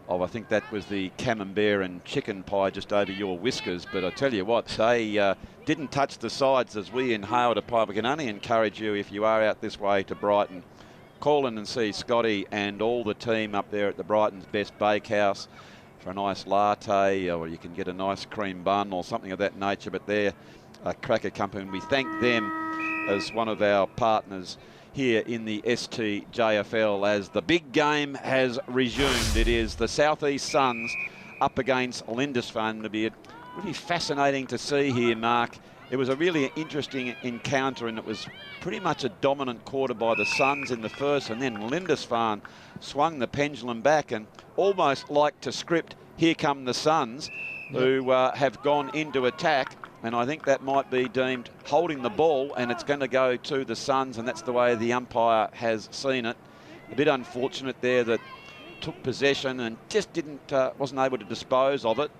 of, I think that was the camembert and chicken pie just over your whiskers. But I tell you what, they didn't touch the sides as we inhaled a pie. We can only encourage you, if you are out this way to Brighton, call in and see Scotty and all the team up there at the Brighton's Best Bakehouse for a nice latte, or you can get a nice cream bun or something of that nature. But they're a cracker company, and we thank them as one of our partners here in the STJFL as the big game has resumed. It is the South East Suns up against Lindisfarne. It'll be really fascinating to see here, Mark. It was a really interesting encounter, and it was pretty much a dominant quarter by the Suns in the first, and then Lindisfarne swung the pendulum back, and almost like to script, here come the Suns, who have gone into attack. And I think that might be deemed holding the ball, and it's going to go to the Suns, and that's the way the umpire has seen it. A bit unfortunate there that took possession and just wasn't able to dispose of it.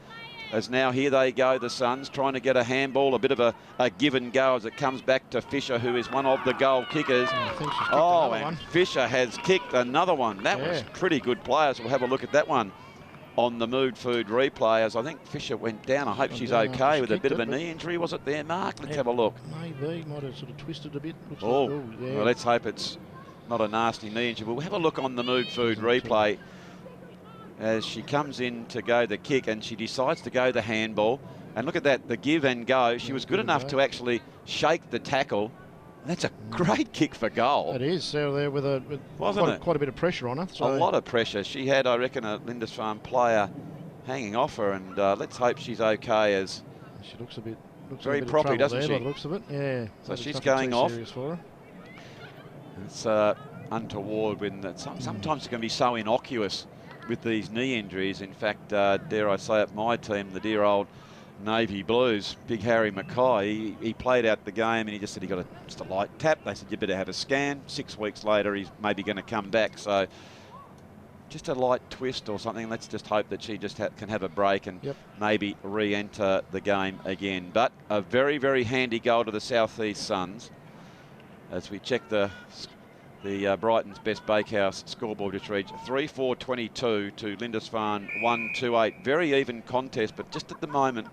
As now here they go, the Suns, trying to get a handball, a bit of a give and go as it comes back to Fisher, who is one of the goal kickers. And Fisher has kicked another one. That was pretty good play. So we'll have a look at that one on the Mood Food replay, as I think Fisher went down. I hope she's okay with a bit of a knee injury. Was it there, Mark? Let's have a look. Maybe, might have sort of twisted a bit. Well, let's hope it's not a nasty knee injury. We'll have a look on the Mood Food replay as she comes in to go the kick, and she decides to go the handball. And look at that, the give and go. She was good enough to actually shake the tackle. That's a great kick for goal. It is. So there with quite a bit of pressure on her. So. A lot of pressure. She had, I reckon, a Lindisfarne player hanging off her, and let's hope she's okay. As she looks a bit very properly, doesn't she? By the looks of it, yeah. So she's going off. For her. It's untoward when that. Sometimes it can be so innocuous with these knee injuries. In fact, dare I say it, my team, the dear old Navy Blues, Big Harry Mackay, he played out the game, and he just said he got just a light tap. They said, you better have a scan. 6 weeks later, he's maybe going to come back. So just a light twist or something. Let's just hope that she just can have a break and maybe re-enter the game again. But a very, very handy goal to the South East Suns. As we check the Brighton's Best Bakehouse scoreboard, just reached 3-4-22 to Lindisfarne 1-2-8. Very even contest, but just at the moment,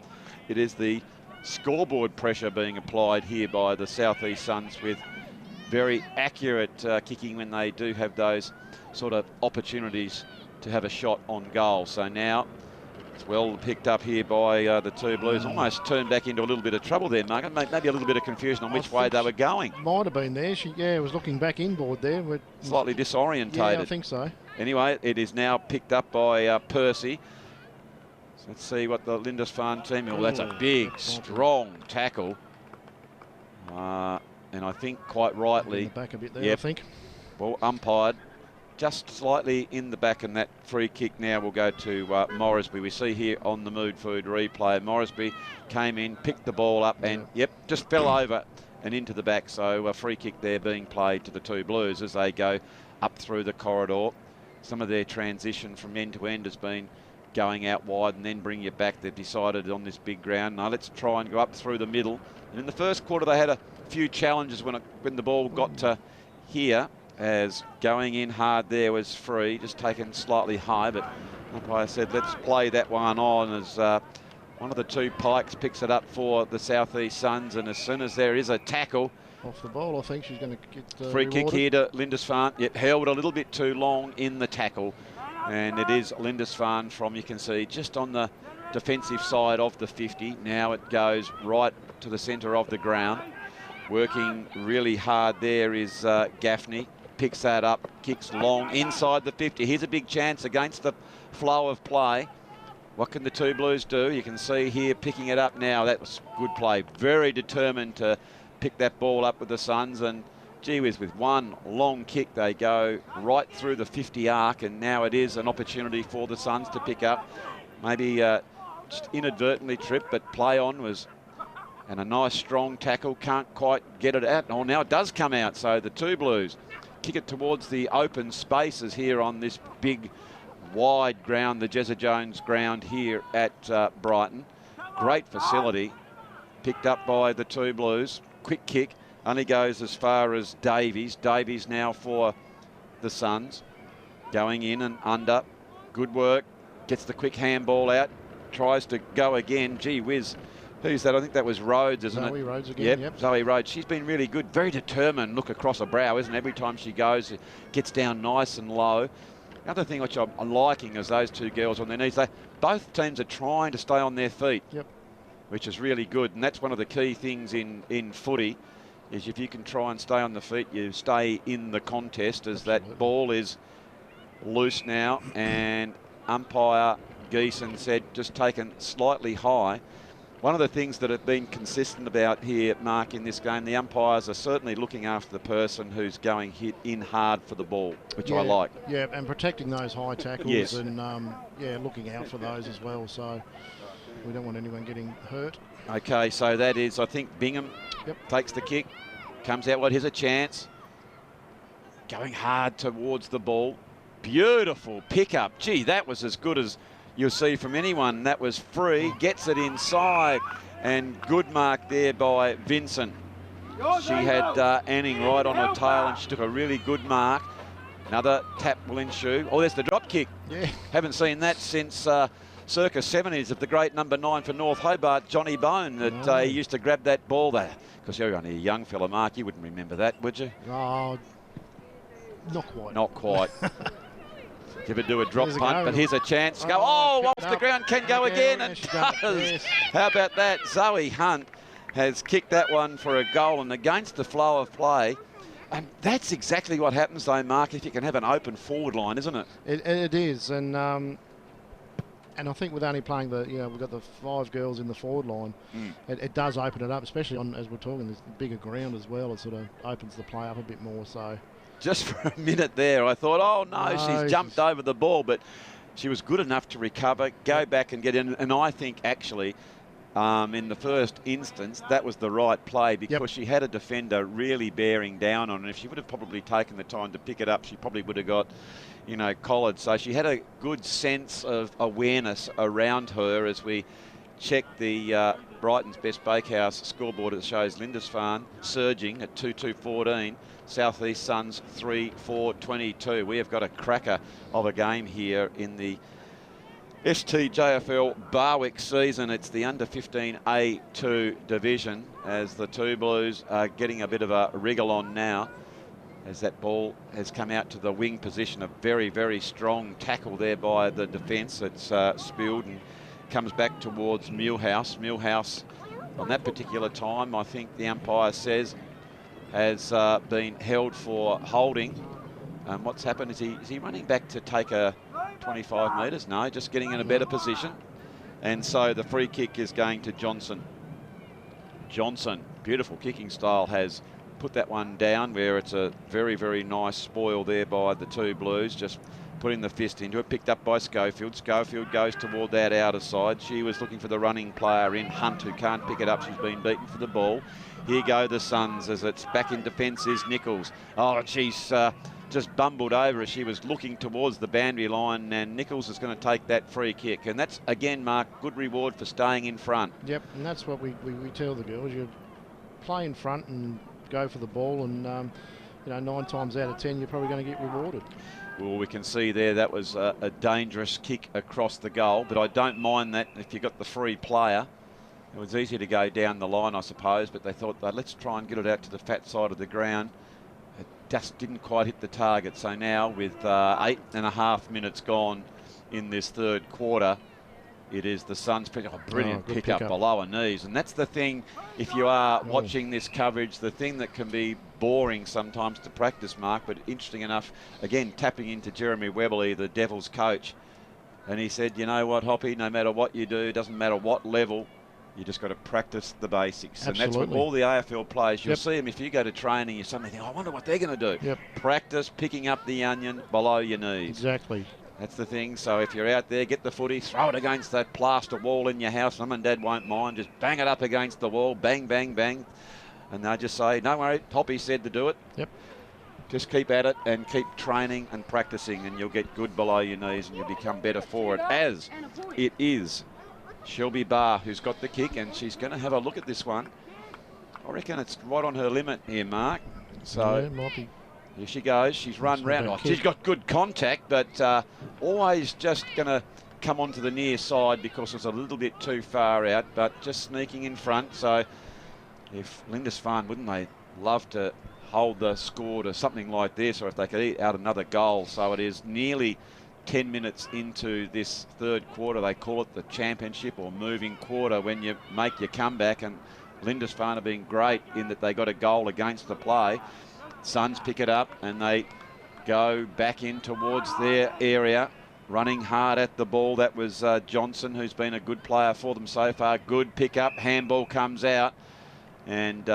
it is the scoreboard pressure being applied here by the South East Suns, with very accurate kicking when they do have those sort of opportunities to have a shot on goal. So now it's well picked up here by the two Blues. Almost turned back into a little bit of trouble there, Mark. Maybe a little bit of confusion on which way they were going. Might have been there. She was looking back inboard there. Slightly disorientated. Yeah, I think so. Anyway, it is now picked up by Percy. So let's see what the Lindisfarne team. Well, that's a big, strong tackle. And I think quite rightly. Back a bit there, I think. Well, umpired just slightly in the back, and that free kick now will go to Moresby. We see here on the Mood Food replay, Moresby came in, picked the ball up, and just fell over and into the back. So a free kick there being played to the two Blues as they go up through the corridor. Some of their transition from end to end has been going out wide and then bring you back. They've decided on this big ground, now let's try and go up through the middle. And in the first quarter, they had a few challenges when the ball got to here, as going in hard there was free, just taken slightly high, but umpire said let's play that one on, as one of the two Pikes picks it up for the South East Suns, and as soon as there is a tackle off the ball, I think she's going to get free kick here to Lindisfarne. Yet held a little bit too long in the tackle, and it is Lindisfarne from, you can see, just on the defensive side of the 50. Now it goes right to the centre of the ground. Working really hard there is Gaffney. Picks that up, kicks long inside the 50. Here's a big chance against the flow of play. What can the two Blues do? You can see here picking it up now. That was good play. Very determined to pick that ball up with the Suns, and gee whiz, with one long kick, they go right through the 50 arc, and now it is an opportunity for the Suns to pick up. Maybe just inadvertently tripped, but play on was, and a nice strong tackle, can't quite get it out. Oh, now it does come out, so the two Blues kick it towards the open spaces here on this big, wide ground, the Jezza Jones ground here at Brighton. Great facility, picked up by the two Blues. Quick kick, only goes as far as Davies. Davies now for the Suns, going in and under. Good work, gets the quick handball out, tries to go again. Gee whiz, who's that? I think that was Rhodes, isn't it? Zoe Rhodes again, yep. Zoe Rhodes. She's been really good, very determined. Look across her brow, isn't it? Every time she goes, it gets down nice and low. The other thing which I'm liking is those two girls on their knees. Both teams are trying to stay on their feet, yep, which is really good. And that's one of the key things in footy, is if you can try and stay on the feet, you stay in the contest, as absolutely. that ball is loose now. And umpire Geeson said just taken slightly high. One of the things that have been consistent about here, Mark, in this game, the umpires are certainly looking after the person who's going hit in hard for the ball, which I like. Yeah, and protecting those high tackles, yes, and looking out for those as well. So we don't want anyone getting hurt. Okay, so that is, I think, Bingham takes the kick, comes out. Well, here's a chance. Going hard towards the ball. Beautiful pickup. Gee, that was as good as you'll see from anyone. That was free, gets it inside, and good mark there by Vincent. She had Anning right on her tail, and she took a really good mark. Another tap will ensue. Oh, there's the drop kick. Yeah. Haven't seen that since circa 70s of the great number 9 for North Hobart, Johnny Bone, that he used to grab that ball there. Because you're only a young fella, Mark, you wouldn't remember that, would you? Oh, not quite. Not quite. Give it to a drop punt, but here's a chance. Go, Oh, off the ground, can go again, and does. Yes. How about that? Zoe Hunt has kicked that one for a goal, and against the flow of play. And that's exactly what happens, though, Mark, if you can have an open forward line, isn't it? It is, and I think with only playing we've got the 5 girls in the forward line, it does open it up, especially on, as we're talking, this bigger ground as well. It sort of opens the play up a bit more, so. Just for a minute there, I thought, oh, no, she's jumped over the ball, but she was good enough to recover, go back and get in. And I think, actually, in the first instance, that was the right play, because she had a defender really bearing down on it. If she would have probably taken the time to pick it up, she probably would have got, collared. So she had a good sense of awareness around her as we check the Brighton's Best Bakehouse scoreboard. It shows Lindisfarne surging at 2-2-14. South East Suns 3-4-22. We have got a cracker of a game here in the STJFL Barwick season. It's the under-15A2 division, as the two Blues are getting a bit of a wriggle on now, as that ball has come out to the wing position. A very, very strong tackle there by the defence. It's spilled and comes back towards Millhouse. Millhouse, on that particular time, I think the umpire says, has been held for holding. What's happened? Is he running back to take a 25 metres? No, just getting in a better position. And so the free kick is going to Johnson. Johnson, beautiful kicking style, has put that one down, where it's a very, very nice spoil there by the two Blues, just putting the fist into it, picked up by Schofield. Schofield goes toward that outer side. She was looking for the running player in Hunt, who can't pick it up. She's been beaten for the ball. Here go the Suns, as it's back in defence is Nichols. Oh, she's just bumbled over as she was looking towards the boundary line, and Nichols is going to take that free kick. And that's, again, Mark, good reward for staying in front. Yep, and that's what we tell the girls. You play in front and go for the ball, and 9 times out of 10 you're probably going to get rewarded. Well, we can see there that was a dangerous kick across the goal, but I don't mind that if you got the free player. It was easy to go down the line, I suppose, but they thought, let's try and get it out to the fat side of the ground. It just didn't quite hit the target. So now, with 8.5 minutes gone in this third quarter, it is the Suns. Brilliant pick up below her knees. And that's the thing, if you are watching this coverage, the thing that can be boring sometimes to practice, Mark, but interesting enough, again, tapping into Jeremy Webley, the Devils coach. And he said, you know what, Hoppy, no matter what you do, doesn't matter what level, You just got to practice the basics. Absolutely. And that's what all the AFL players, you'll Yep. see them, if you go to training, you suddenly think, I wonder what they're going to do. Yep. Practice picking up the onion below your knees. Exactly. That's the thing. So if you're out there, get the footy, throw it against that plaster wall in your house. Mum and Dad won't mind. Just bang it up against the wall. Bang, bang, bang. And they'll just say, don't worry, Poppy said to do it. Yep. Just keep at it and keep training and practicing, and you'll get good below your knees and you'll become better for it. As it is Shelby Barr who's got the kick, and she's going to have a look at this one. I reckon it's right on her limit here, Mark. So Yeah, might be. here she goes. She's run That's round. not a Oh, bad she's kick. got good contact, but always just going to come onto the near side because it's a little bit too far out, but just sneaking in front. So if Lindisfarne, wouldn't they love to hold the score to something like this, or if they could eat out another goal. So it is nearly 10 minutes into this third quarter. They call it the championship or moving quarter when you make your comeback, and Lindisfarne have been great in that they got a goal against the play. Suns pick it up and they go back in towards their area, running hard at the ball. That was Johnson, who's been a good player for them so far. Good pick up, handball comes out, and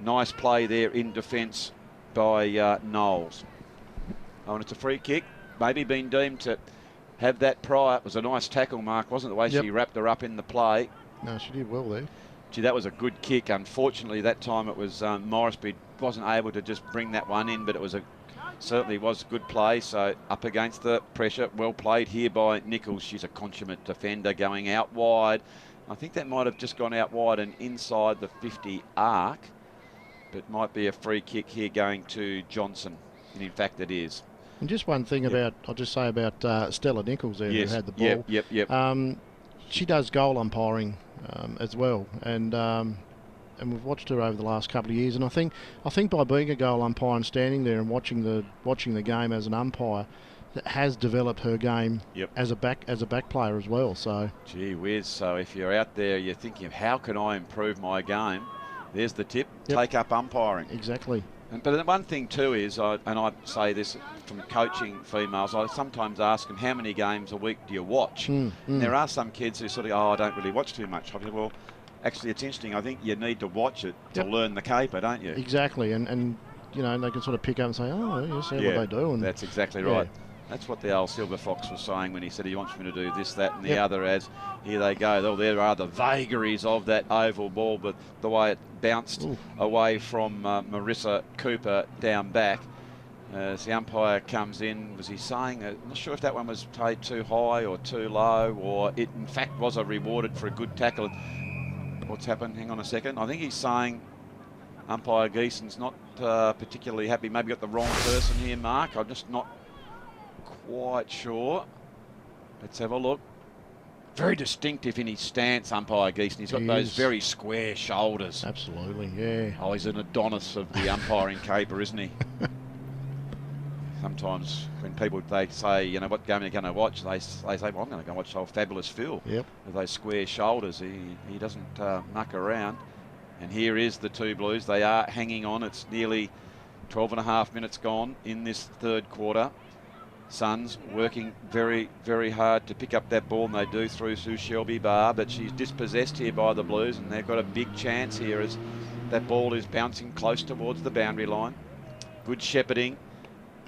nice play there in defence by Knowles. Oh, and it's a free kick. Maybe been deemed to have that prior. It was a nice tackle, Mark, wasn't it? The way Yep. she wrapped her up in the play. No, she did well there. Gee, that was a good kick. Unfortunately, that time it was Morrisby wasn't able to just bring that one in, but it was certainly was a good play. So up against the pressure. Well played here by Nichols. She's a consummate defender going out wide. I think that might have just gone out wide and inside the 50 arc. But might be a free kick here going to Johnson. And in fact, it is. And just one thing about, I'll just say about Stella Nichols there, Yes. who had the ball. Yep. She does goal umpiring as well, and we've watched her over the last couple of years. And I think by being a goal umpire and standing there and watching the game as an umpire, that has developed her game as a back player as well. So gee whiz. So if you're out there, you're thinking of how can I improve my game? There's the tip. Yep. Take up umpiring. Exactly. But the one thing too is, and I say this from coaching females, I sometimes ask them, how many games a week do you watch? And there are some kids who sort of, I don't really watch too much. I think, well, actually it's interesting. I think you need to watch it to learn the caper, don't you? Exactly. And you know, they can sort of pick up and say, oh, you see what they do. And that's exactly right. That's what the old Silver Fox was saying when he said he wants me to do this, that and the other, as here they go. Oh, there are the vagaries of that oval ball, but the way it bounced away from Marissa Cooper down back. As the umpire comes in, was he saying, I'm not sure if that one was paid too high or too low, or it in fact was rewarded for a good tackle. What's happened? Hang on a second. I think he's saying umpire Geeson's not particularly happy. Maybe got the wrong person here, Mark. I'm just not quite sure. Let's have a look. Very distinctive in his stance, umpire Geeson. He's got those very square shoulders. Absolutely, yeah. Oh, he's an Adonis of the umpiring caper, isn't he? Sometimes when people, they say, you know, what game are you going to watch? They say, well, I'm going to go watch old Fabulous Phil. Yep. With those square shoulders. He doesn't muck around. And here is the two Blues. They are hanging on. It's nearly 12 and a half minutes gone in this third quarter. Suns working very, very hard to pick up that ball, and they do through Shelby Barr, but she's dispossessed here by the Blues, and they've got a big chance here as that ball is bouncing close towards the boundary line. Good shepherding.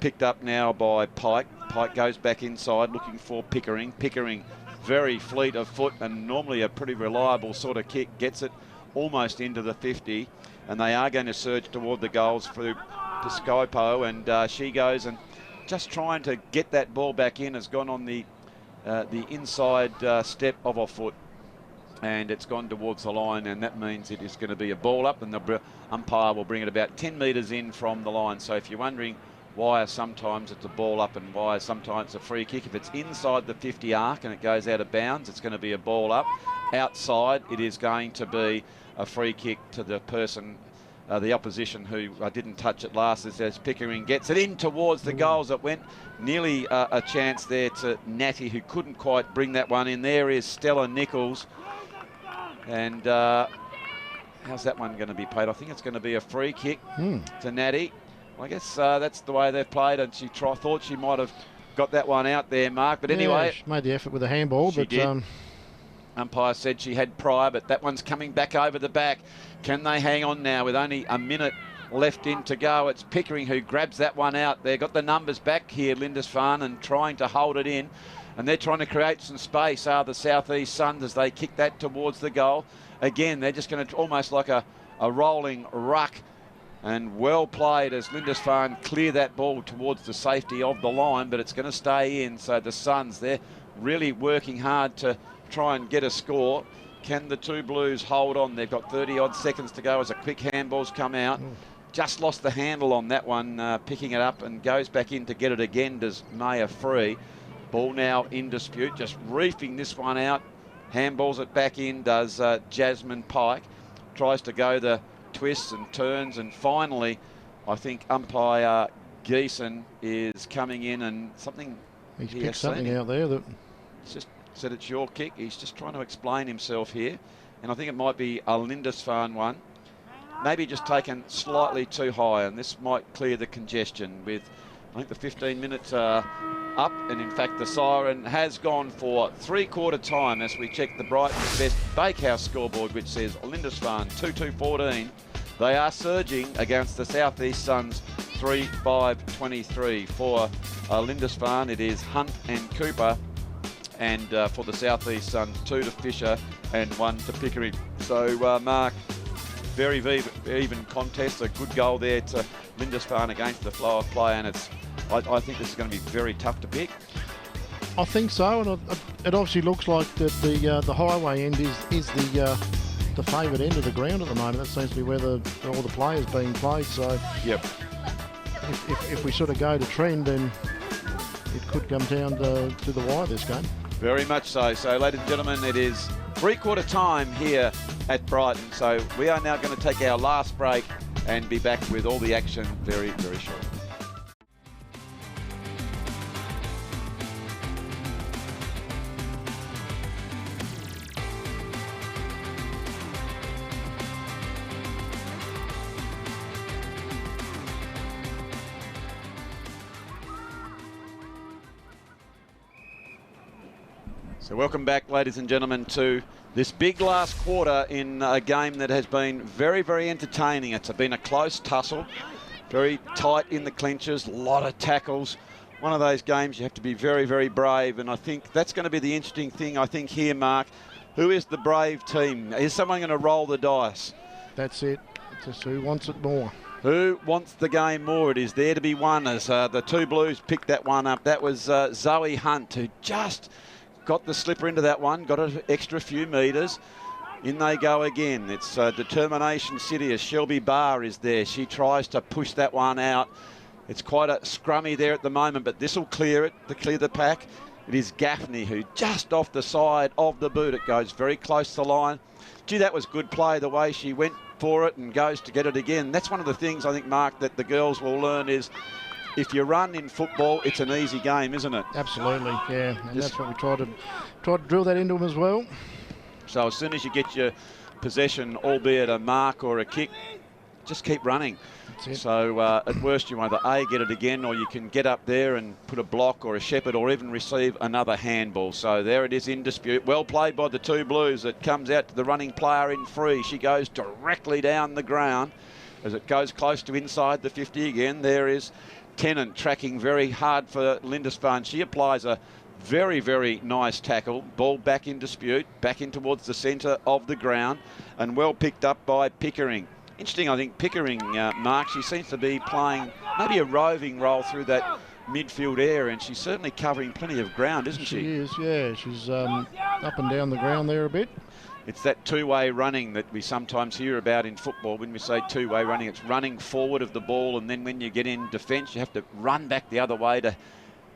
Picked up now by Pike. Pike goes back inside looking for Pickering. Pickering very fleet of foot and normally a pretty reliable sort of kick. Gets it almost into the 50, and they are going to surge toward the goals through Piscopo, and she goes and just trying to get that ball back in, has gone on the inside step of a foot, and it's gone towards the line, and that means it is going to be a ball up, and the umpire will bring it about 10 metres in from the line. So if you're wondering why sometimes it's a ball up and why sometimes it's a free kick, if it's inside the 50 arc and it goes out of bounds, it's going to be a ball up. Outside, it is going to be a free kick to the person, the opposition, who didn't touch it last, as Pickering gets it in towards the goals. It went nearly a chance there to Natty, who couldn't quite bring that one in. There is Stella Nichols, and how's that one going to be paid? I think it's going to be a free kick to Natty. Well, I guess that's the way they've played, and she thought she might have got that one out there, Mark. But anyway, she made the effort with a handball, but Umpire said she had prior, but that one's coming back over the back. Can they hang on now with only a minute left in to go? It's Pickering who grabs that one out. They've got the numbers back here, Lindisfarne, and trying to hold it in. And they're trying to create some space, are the Southeast Suns, as they kick that towards the goal. Again, they're just going to almost like a rolling ruck. And well played as Lindisfarne clear that ball towards the safety of the line, but it's going to stay in. So the Suns, they're really working hard to try and get a score. Can the two Blues hold on? They've got 30-odd seconds to go as a quick handball's come out. Just lost the handle on that one, picking it up, and goes back in to get it again. Does Maya free. Ball now in dispute, just reefing this one out. Handballs it back in, does Jasmine Pike. Tries to go the twists and turns, and finally I think umpire Geeson is coming in, and something he's picked something out there that he's just said it's your kick. He's just trying to explain himself here, and I think it might be a Lindisfarne one, maybe just taken slightly too high, and this might clear the congestion. With I think the 15 minutes up, and in fact the siren has gone for three-quarter time as we check the Brighton's Best Bakehouse scoreboard, which says Lindisfarne 2-2-14. They are surging against the Southeast Suns 3-5-23. For Lindisfarne, it is Hunt and Cooper, and for the Southeast Suns, 2 to Fisher and 1 to Pickering. So Mark, very even contest, a good goal there to Lindisfarne against the flow of play, and I think this is going to be very tough to pick. I think so, and it obviously looks like that the highway end is the favoured end of the ground at the moment. That seems to be where all the players being played. So yep, if we sort of go to trend, then it could come down to the wire this game. Very much so. So, ladies and gentlemen, it is three-quarter time here at Brighton. So we are now going to take our last break and be back with all the action very, very shortly. So welcome back, ladies and gentlemen, to this big last quarter in a game that has been very, very entertaining. It's been a close tussle, very tight in the clinches, a lot of tackles. One of those games you have to be very, very brave, and I think that's going to be the interesting thing, I think, here, Mark. Who is the brave team? Is someone going to roll the dice? That's it. It's just who wants it more. Who wants the game more? It is there to be won, as the two Blues picked that one up. That was Zoe Hunt, who just got the slipper into that one, got an extra few metres. In they go again. It's Determination City as Shelby Barr is there. She tries to push that one out. It's quite a scrummy there at the moment, but this will clear it, to clear the pack. It is Gaffney who just off the side of the boot. It goes very close to the line. Gee, that was good play, the way she went for it and goes to get it again. That's one of the things, I think, Mark, that the girls will learn is if you run in football, it's an easy game, isn't it? Absolutely, yeah. And that's what we try to drill that into them as well. So as soon as you get your possession, albeit a mark or a kick, just keep running. That's it. So at worst, you either A, get it again, or you can get up there and put a block or a shepherd, or even receive another handball. So there it is in dispute. Well played by the two Blues. It comes out to the running player in free. She goes directly down the ground as it goes close to inside the 50 again. There is Tennant tracking very hard for Lindisfarne. She applies a very, very nice tackle. Ball back in dispute, back in towards the centre of the ground, and well picked up by Pickering. Interesting, I think, Pickering, Mark, she seems to be playing maybe a roving role through that midfield area, and she's certainly covering plenty of ground, isn't she? She is, yeah. She's up and down the ground there a bit. It's that two-way running that we sometimes hear about in football. When we say two-way running, it's running forward of the ball, and then when you get in defence, you have to run back the other way to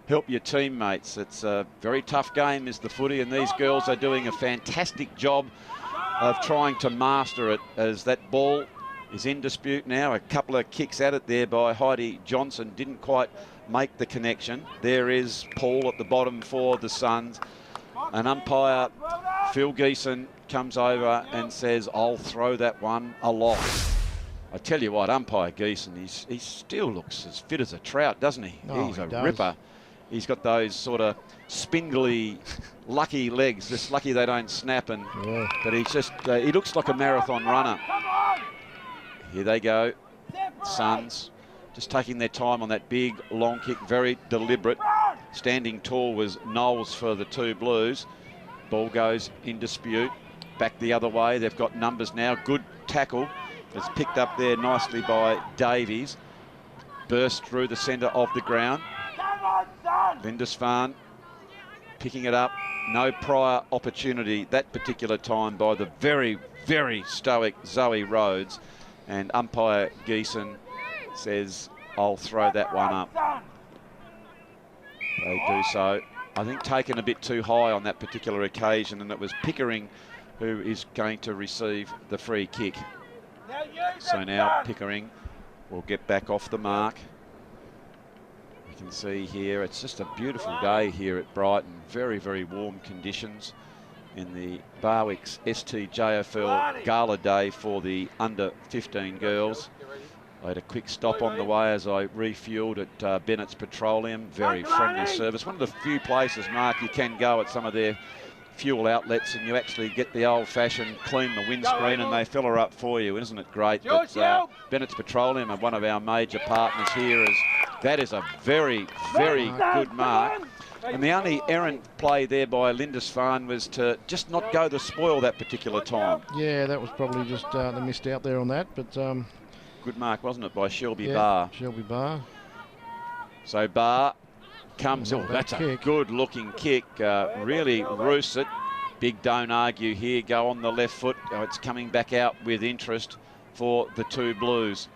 help your teammates. It's a very tough game, is the footy, and these girls are doing a fantastic job of trying to master it, as that ball is in dispute now. A couple of kicks at it there by Heidi Johnson. Didn't quite make the connection. There is Paul at the bottom for the Suns. An umpire, Phil Geeson, comes over and says, I'll throw that one a loss. I tell you what, umpire Geeson, he still looks as fit as a trout, doesn't he? Oh, He's a does. ripper. he's got those sort of spindly, lucky legs. Just lucky they don't snap. And but he's just he looks like a marathon runner. Here they go, Suns, just taking their time on that big long kick, very deliberate. Standing tall was Knowles for the two Blues. Ball goes in dispute. Back the other way. They've got numbers now. Good tackle. It's picked up there nicely by Davies. Burst through the centre of the ground. Lindisfarne picking it up. No prior opportunity that particular time by the very, very stoic Zoe Rhodes. And umpire Geeson says, I'll throw that one up. They do so. I think taken a bit too high on that particular occasion, and it was Pickering who is going to receive the free kick. So now Pickering will get back off the mark. You can see here, it's just a beautiful day here at Brighton. Very, very warm conditions in the Barwick's STJFL Gala Day for the under-15 girls. I had a quick stop on the way as I refueled at Bennett's Petroleum. Very friendly service. One of the few places, Mark, you can go at some of their fuel outlets and you actually get the old-fashioned clean the windscreen and they fill her up for you. Isn't it great? But Bennett's Petroleum are one of our major partners here. That is a very, very good mark. And the only errant play there by Lindisfarne was to just not go the spoil that particular time. Yeah, that was probably just they missed out there on that, but good mark, wasn't it, by Shelby Barr? Shelby Barr. So Barr comes. Oh, that's a good-looking kick. Really roosts it. Big don't argue here. Go on the left foot. Oh, it's coming back out with interest for the two Blues.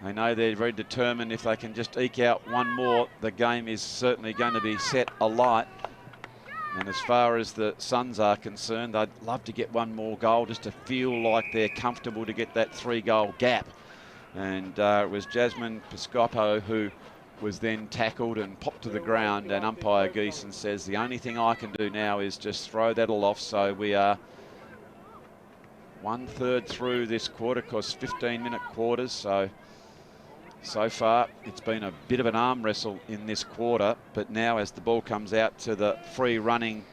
They know they're very determined. If they can just eke out one more, the game is certainly going to be set alight. And as far as the Suns are concerned, they'd love to get one more goal just to feel like they're comfortable to get that 3-goal gap. And it was Jasmine Piscopo who was then tackled and popped to the ground, and umpire Geeson says the only thing I can do now is just throw that all off. So we are 1/3 through this quarter, because 15-minute quarters. So far, it's been a bit of an arm wrestle in this quarter, but now as the ball comes out to the free running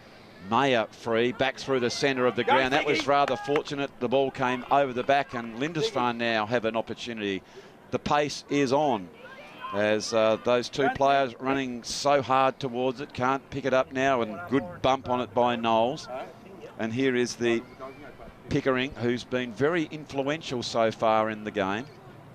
Mayer free, back through the centre of the ground. That was rather fortunate. The ball came over the back, and Lindisfarne now have an opportunity. The pace is on as those two players running so hard towards it, can't pick it up now, and good bump on it by Knowles. And here is the Pickering, who's been very influential so far in the game.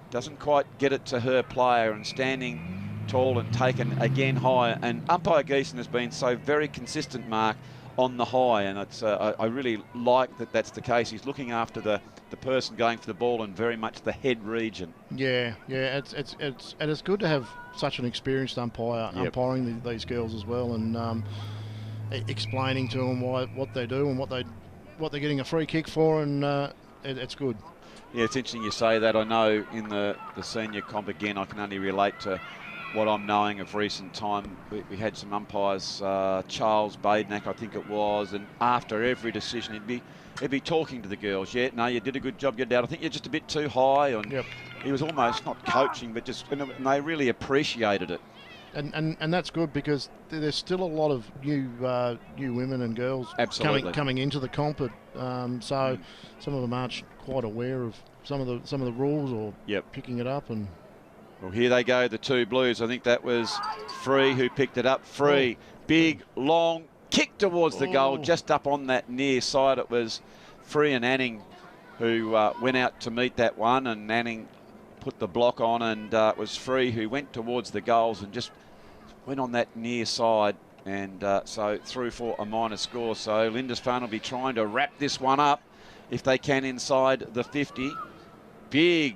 Doesn't quite get it to her player, and standing tall and taken again high. And umpire Geeson has been so very consistent, Mark, on the high, and it's I really like that that's the case. He's looking after the person going for the ball and very much the head region. Yeah, it's good to have such an experienced umpire umpiring these girls as well, and explaining to them what they do and what they're getting a free kick for, and it's good. Yeah, it's interesting you say that. I know in the senior comp, again, I can only relate to what I'm knowing of recent time. We had some umpires, Charles Badenack, I think it was, and after every decision he'd be talking to the girls. Yeah, no, you did a good job, you're down. I think you're just a bit too high. And he was almost not coaching, but just, and they really appreciated it. And that's good, because there's still a lot of new women and girls coming into the comp. So some of them aren't quite aware of some of the rules or picking it up. And well, here they go, the two Blues. I think that was Free who picked it up. Free, big, long kick towards the goal, just up on that near side. It was Free and Anning who went out to meet that one, and Anning put the block on, and it was Free who went towards the goals and just went on that near side, and so through for a minor score. So Lindisfarne will be trying to wrap this one up if they can inside the 50. Big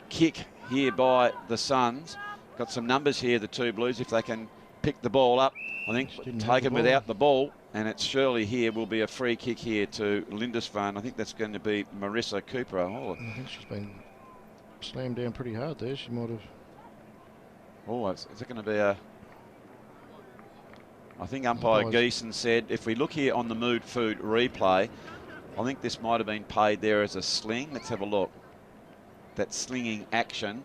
kick here by the Suns. Got some numbers here, the two Blues, if they can pick the ball up. I think taken without the ball, and it's surely here will be a free kick here to Lindisfarne. I think that's going to be Marissa Cooper. Oh, I think she's been slammed down pretty hard there. She might have. Oh, is it going to be a... I think umpire Geeson said, if we look here on the Mood Food replay, I think this might have been paid there as a sling. Let's have a look. That slinging action.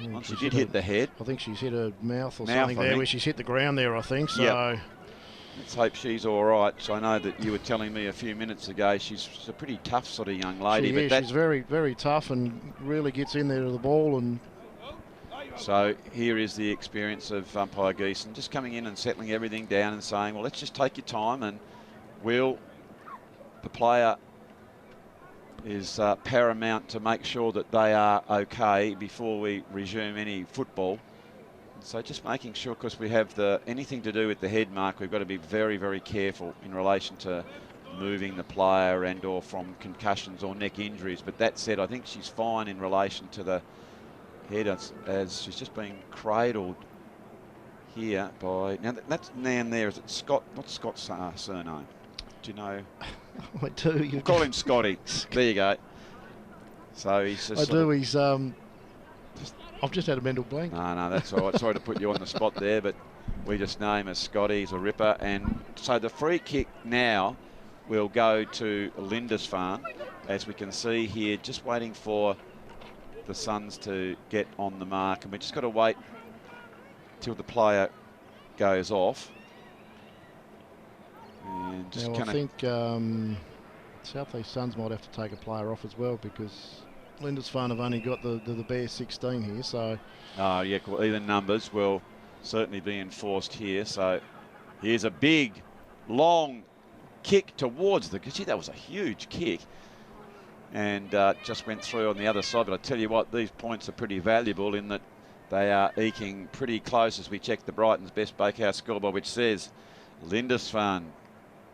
Well, she did hit the head. I think she's hit her mouth or something there, where she's hit the ground there, I think. So let's hope she's all right. So I know that you were telling me a few minutes ago she's a pretty tough sort of young lady. She's very, very tough and really gets in there to the ball. And so here is the experience of umpire Geeson, just coming in and settling everything down and saying, well, let's just take your time, and the player is paramount to make sure that they are okay before we resume any football. So just making sure, because we have anything to do with the head mark, we've got to be very, very careful in relation to moving the player and or from concussions or neck injuries. But that said, I think she's fine in relation to the head as she's just being cradled here by... Now, that's man there, is it Scott? What's Scott's surname? Do you know? I do. We'll call him Scotty. There you go. So he's just... I do. He's... I've just had a mental blank. No, that's all right. Sorry to put you on the spot there, but we just name him as Scotty. He's a ripper. And so the free kick now will go to Lindisfarne, as we can see here, just waiting for the Suns to get on the mark. And we just got to wait till the player goes off. And just now, I think South East Suns might have to take a player off as well, because Lindisfarne have only got the bare 16 here, so... Oh, yeah, well, even numbers will certainly be enforced here. So here's a big, long kick towards the... Gee, that was a huge kick. And just went through on the other side. But I tell you what, these points are pretty valuable in that they are eking pretty close as we check the Brighton's Best Bakehouse scoreboard, which says Lindisfarne,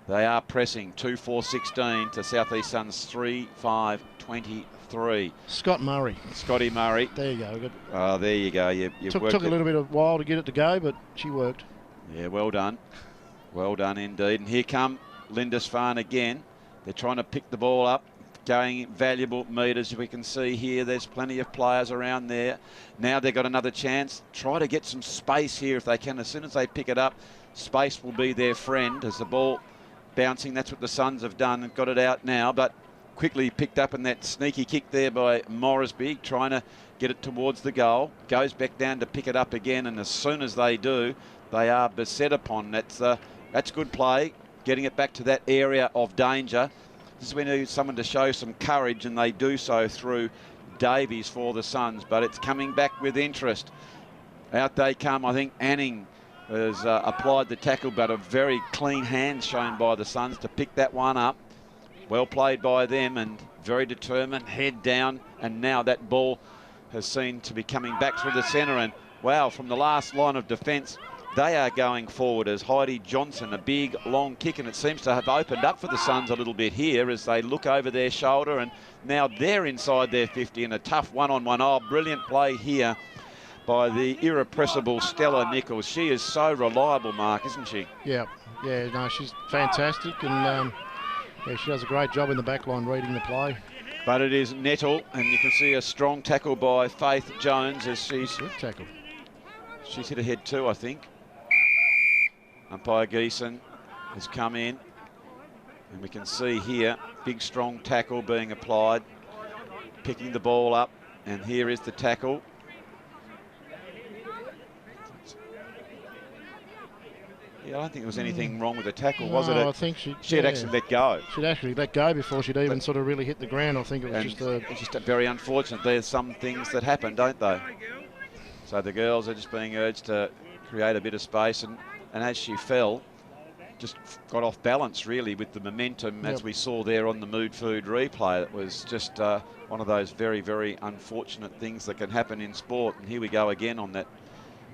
they are pressing 2-4-16 to South East Suns 3-5-23. Scotty Murray. There you go. Oh, there you go. You took a little bit of while to get it to go, but she worked. Yeah, well done. Well done indeed. And here come Lindisfarne again. They're trying to pick the ball up, going valuable metres. We can see here there's plenty of players around there. Now they've got another chance. Try to get some space here if they can. As soon as they pick it up, space will be their friend as the ball bouncing. That's what the Suns have done and got it out now, but quickly picked up in that sneaky kick there by Moresby, trying to get it towards the goal. Goes back down to pick it up again, and as soon as they do, they are beset upon. That's good play, getting it back to that area of danger. This is when we need someone to show some courage, and they do so through Davies for the Suns, but it's coming back with interest. Out they come. I think Anning has applied the tackle, but a very clean hand shown by the Suns to pick that one up. Well played by them and very determined, head down, and now that ball has seemed to be coming back through the centre, and wow, from the last line of defence, they are going forward as Heidi Johnson, a big long kick, and it seems to have opened up for the Suns a little bit here as they look over their shoulder, and now they're inside their 50 in a tough one-on-one. Oh, brilliant play here by the irrepressible Stella Nichols. She is so reliable, Mark, isn't she? Yeah, no, she's fantastic, and yeah, she does a great job in the back line reading the play. But it is Nettle, and you can see a strong tackle by Faith Jones as she's... Good tackle. She's hit ahead too, I think. Umpire Geeson has come in, and we can see here, big strong tackle being applied, picking the ball up, and here is the tackle. Yeah, I don't think there was anything wrong with the tackle, was it? I think she had actually let go. She'd actually let go before she'd even sort of really hit the ground. I think it was just very unfortunate. There's some things that happen, don't they? So the girls are just being urged to create a bit of space, and as she fell, just got off balance really with the momentum as we saw there on the Mood Food replay. It was just one of those very, very unfortunate things that can happen in sport. And here we go again on that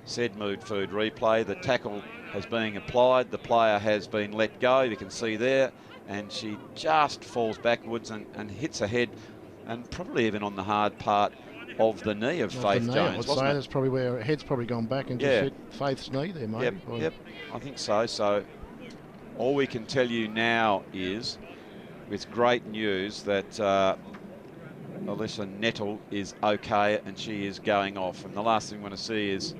said Mood Food replay. The tackle has been applied, the player has been let go, you can see there, and she just falls backwards and hits her head, and probably even on the hard part of the knee of Faith Jones. I would say that's probably where her head's probably gone back and just hit Faith's knee there, mate. Yep, I think so. So all we can tell you now is, with great news, that Alyssa Nettle is okay and she is going off. And the last thing we want to see is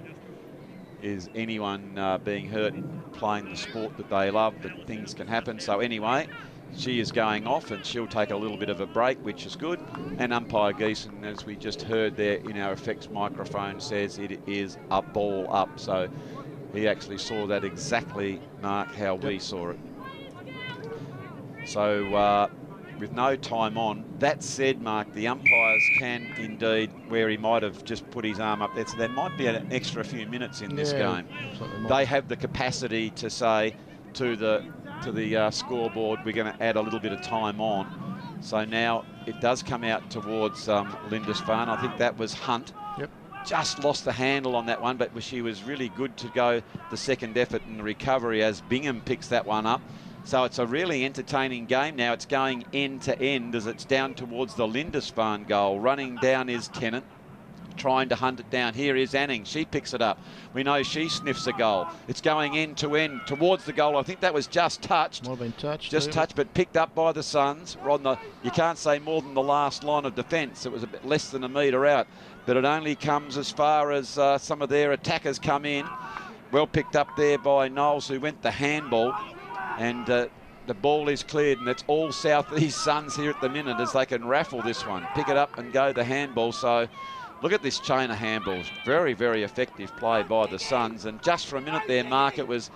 anyone being hurt playing the sport that they love, but things can happen. So anyway, she is going off, and she'll take a little bit of a break, which is good. And umpire Geeson, as we just heard there in our effects microphone, says it is a ball up. So he actually saw that exactly, Mark, how we saw it. So with no time on. That said, Mark, the umpires can indeed, where he might have just put his arm up there, so there might be an extra few minutes in this game. They have the capacity to say to the scoreboard, we're going to add a little bit of time on. So now it does come out towards Lindisfarne. I think that was Hunt. Yep. Just lost the handle on that one, but she was really good to go the second effort in the recovery as Bingham picks that one up. So it's a really entertaining game now. It's going end to end as it's down towards the Lindisfarne goal. Running down is Tennant, trying to hunt it down. Here is Anning. She picks it up. We know she sniffs a goal. It's going end to end towards the goal. I think that was just touched. Might have been touched. Just touched, but picked up by the Suns. You can't say more than the last line of defence. It was a bit less than a metre out, but it only comes as far as some of their attackers come in. Well picked up there by Knowles, who went the handball. And the ball is cleared, and it's all South East Suns here at the minute as they can raffle this one. Pick it up and go the handball. So look at this chain of handballs. Very, very effective play by the Suns. And just for a minute there, Mark, it was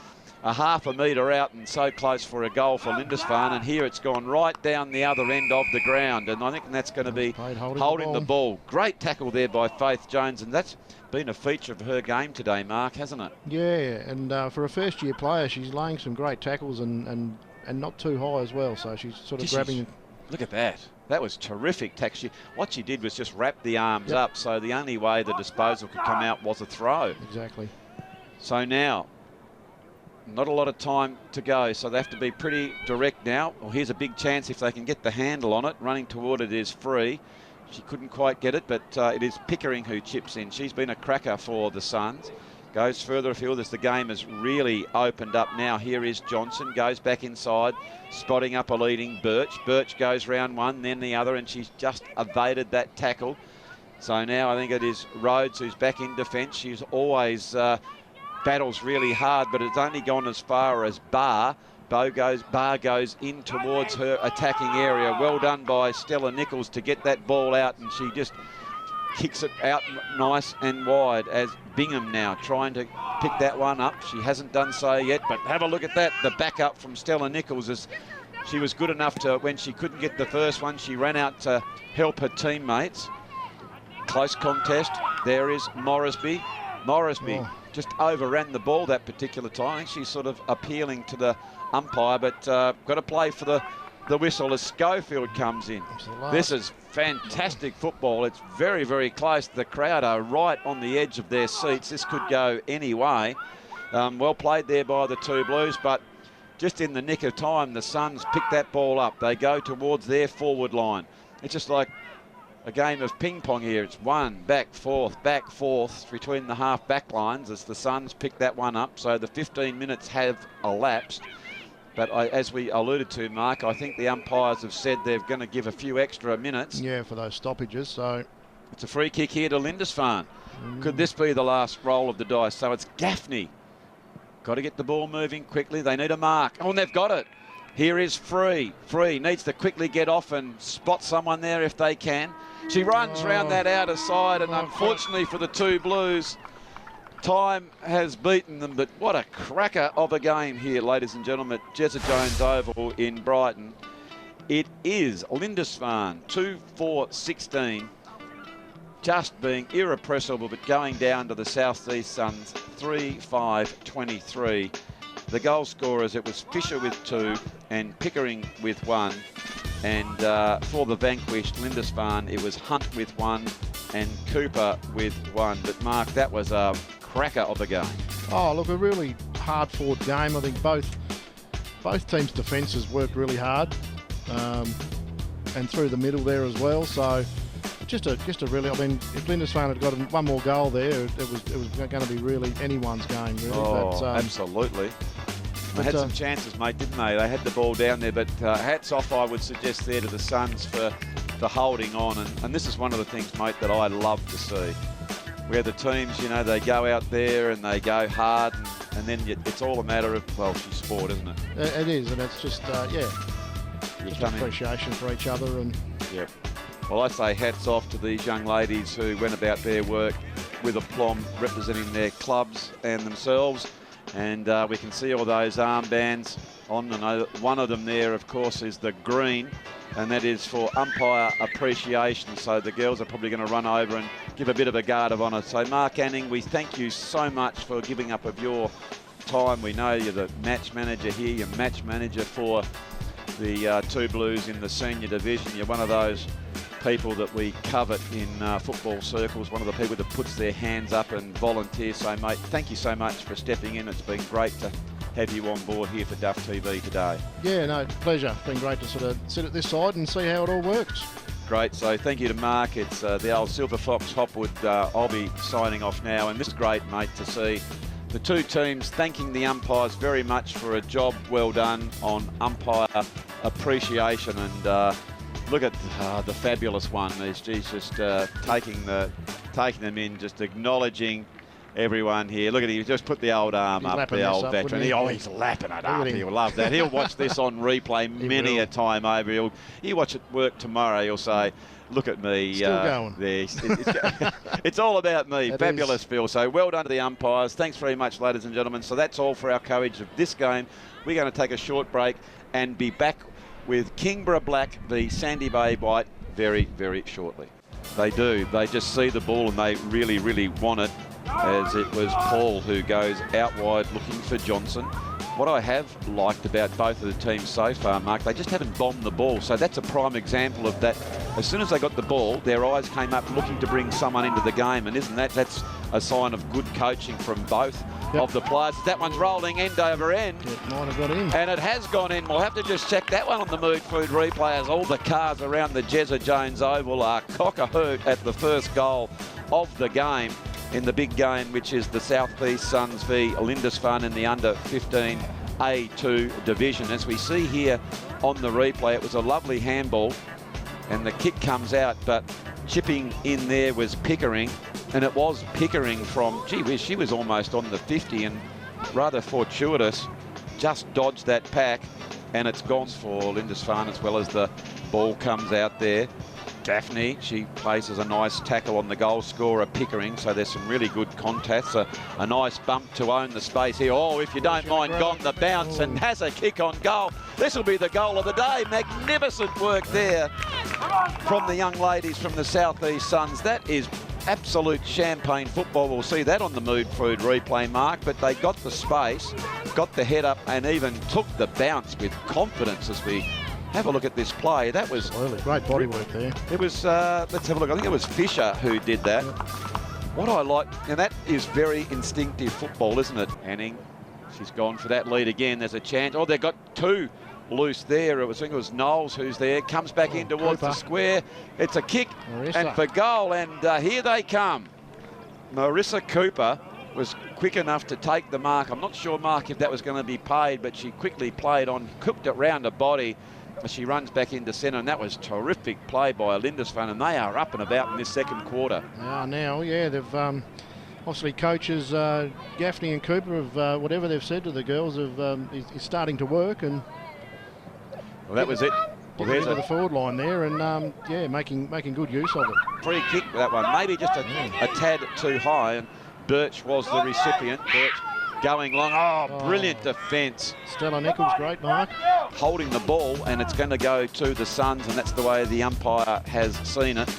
a half a metre out and so close for a goal for Lindisfarne. And here it's gone right down the other end of the ground. And I think that's going to be holding the ball. Great tackle there by Faith Jones. And that's been a feature of her game today, Mark, hasn't it? Yeah, and for a first-year player, she's laying some great tackles and not too high as well. So she's sort of grabbing. Look at that. That was terrific tackle. What she did was just wrap the arms up. So the only way the disposal could come out was a throw. Exactly. So now, not a lot of time to go. So they have to be pretty direct now. Well, here's a big chance if they can get the handle on it. Running toward it is Free. She couldn't quite get it, but it is Pickering who chips in. She's been a cracker for the Suns. Goes further afield as the game has really opened up now. Here is Johnson, goes back inside, spotting up a leading Birch. Birch goes round one, then the other, and she's just evaded that tackle. So now I think it is Rhodes who's back in defence. She's always battles really hard, but it's only gone as far as Barr. Barr goes in towards her attacking area. Well done by Stella Nichols to get that ball out, and she just kicks it out nice and wide as Bingham now trying to pick that one up. She hasn't done so yet, but have a look at that. The backup from Stella Nichols is she was good enough to, when she couldn't get the first one, she ran out to help her teammates. Close contest. There is Moresby. Just overran the ball that particular time. I think she's sort of appealing to the umpire, but got to play for the whistle as Schofield comes in. This is fantastic football. It's very, very close. The crowd are right on the edge of their seats. This could go any way. Well played there by the two Blues, but just in the nick of time, the Suns pick that ball up. They go towards their forward line. It's just like a game of ping pong here. It's back, forth between the half back lines as the Suns pick that one up. So the 15 minutes have elapsed. But as we alluded to, Mark, I think the umpires have said they're going to give a few extra minutes. Yeah, for those stoppages. So it's a free kick here to Lindisfarne. Could this be the last roll of the dice? So it's Gaffney. Got to get the ball moving quickly. They need a mark. Oh, and they've got it. Here is Free. Free needs to quickly get off and spot someone there if they can. She runs round that outer side, and unfortunately for the two Blues, time has beaten them. But what a cracker of a game here, ladies and gentlemen, at Jezza Jones Oval in Brighton. It is Lindisfarne 2-4-16, just being irrepressible, but going down to the South East Suns 3-5-23. The goal scorers, it was Fisher with 2 and Pickering with 1. And for the vanquished Lindisfarne, it was Hunt with 1 and Cooper with 1. But Mark, that was a cracker of a game. Oh, look, a really hard-fought game. I think both teams' defences worked really hard, and through the middle there as well. So just a really, I mean, if Lindisfarne had got one more goal there, it was going to be really anyone's game, really. Oh, but, absolutely. They had some chances, mate, didn't they? They had the ball down there, but hats off, I would suggest, there to the Suns for holding on. And this is one of the things, mate, that I love to see, where the teams, you know, they go out there and they go hard, and then it's all a matter of, well, she's sport, isn't it? It is, and it's just, yeah. just appreciation for each other. And yep. Well, I say hats off to these young ladies who went about their work with aplomb, representing their clubs and themselves. And we can see all those armbands on. And one of them there, of course, is the green, and that is for umpire appreciation. So the girls are probably going to run over and give a bit of a guard of honour. So Mark Anning, we thank you so much for giving up of your time. We know you're the match manager here, you're match manager for the Two Blues in the senior division. You're one of those people that we covet in football circles, one of the people that puts their hands up and volunteers. So mate, thank you so much for stepping in. It's been great to have you on board here for Duff TV today. Yeah, no, pleasure. It's been great to sort of sit at this side and see how it all works. Great, so thank you to Mark. It's the old Silver Fox Hopwood. I'll be signing off now, and this is great, mate, to see the two teams thanking the umpires very much for a job well done on umpire appreciation. And look at the fabulous one. She's just taking them in, just acknowledging everyone here. Look at him, just put the old arm up, the old veteran. He's lapping it up. He'll love that. He'll watch this on replay many a time over. He'll watch it work tomorrow. He'll say, look at me. Still going. There. It's all about me. It fabulous, is. Phil. So well done to the umpires. Thanks very much, ladies and gentlemen. So that's all for our coverage of this game. We're going to take a short break and be back with Kingborough Black v Sandy Bay White very, very shortly. They do. They just see the ball and they really, really want it, as it was Paul who goes out wide looking for Johnson. What I have liked about both of the teams so far, Mark, they just haven't bombed the ball. So that's a prime example of that. As soon as they got the ball, their eyes came up looking to bring someone into the game. And isn't that's a sign of good coaching from both of the players? That one's rolling end over end. It might have got in. And it has gone in. We'll have to just check that one on the Mood Food replay, as all the cars around the Jezza Jones Oval are cock-a-hoot at the first goal of the game in the big game, which is the South East Suns v Lindisfarne in the under 15 A2 division. As we see here on the replay, it was a lovely handball and the kick comes out, but chipping in there was Pickering, and it was Pickering from, gee whiz, she was almost on the 50 and rather fortuitous, just dodged that pack, and it's gone for Lindisfarne, as well as the ball comes out there. Daphne, she places a nice tackle on the goal scorer Pickering, so there's some really good contacts. A nice bump to own the space here. Oh, if you don't mind, gone the bounce and has a kick on goal. This will be the goal of the day. Magnificent work there from the young ladies from the South East Suns. That is absolute champagne football. We'll see that on the Mood Food replay, Mark, but they got the space, got the head up and even took the bounce with confidence. As we have a look at this play, that was absolutely great body work there. It was, let's have a look. I think it was Fisher who did that. What I like, and that is very instinctive football, isn't it? Anning, she's gone for that lead again. There's a chance. Oh, they've got two loose there. I think it was Knowles who's there. Comes back in towards the square. It's a kick and for goal, and here they come. Marissa Cooper was quick enough to take the mark. I'm not sure, Mark, if that was going to be paid, but she quickly played on, cooked it round the body. She runs back into centre, and that was terrific play by Lindisfarne, and they are up and about in this second quarter. Now, yeah, they've obviously coaches Gaffney and Cooper have whatever they've said to the girls is starting to work, and well, that was it. Well, there's the forward line there, and yeah, making good use of it. Free kick for that one, maybe just a tad too high, and Birch was the recipient. Birch going long. Oh, brilliant defence. Stella Nichols, great mark. Holding the ball, and it's going to go to the Suns, and that's the way the umpire has seen it.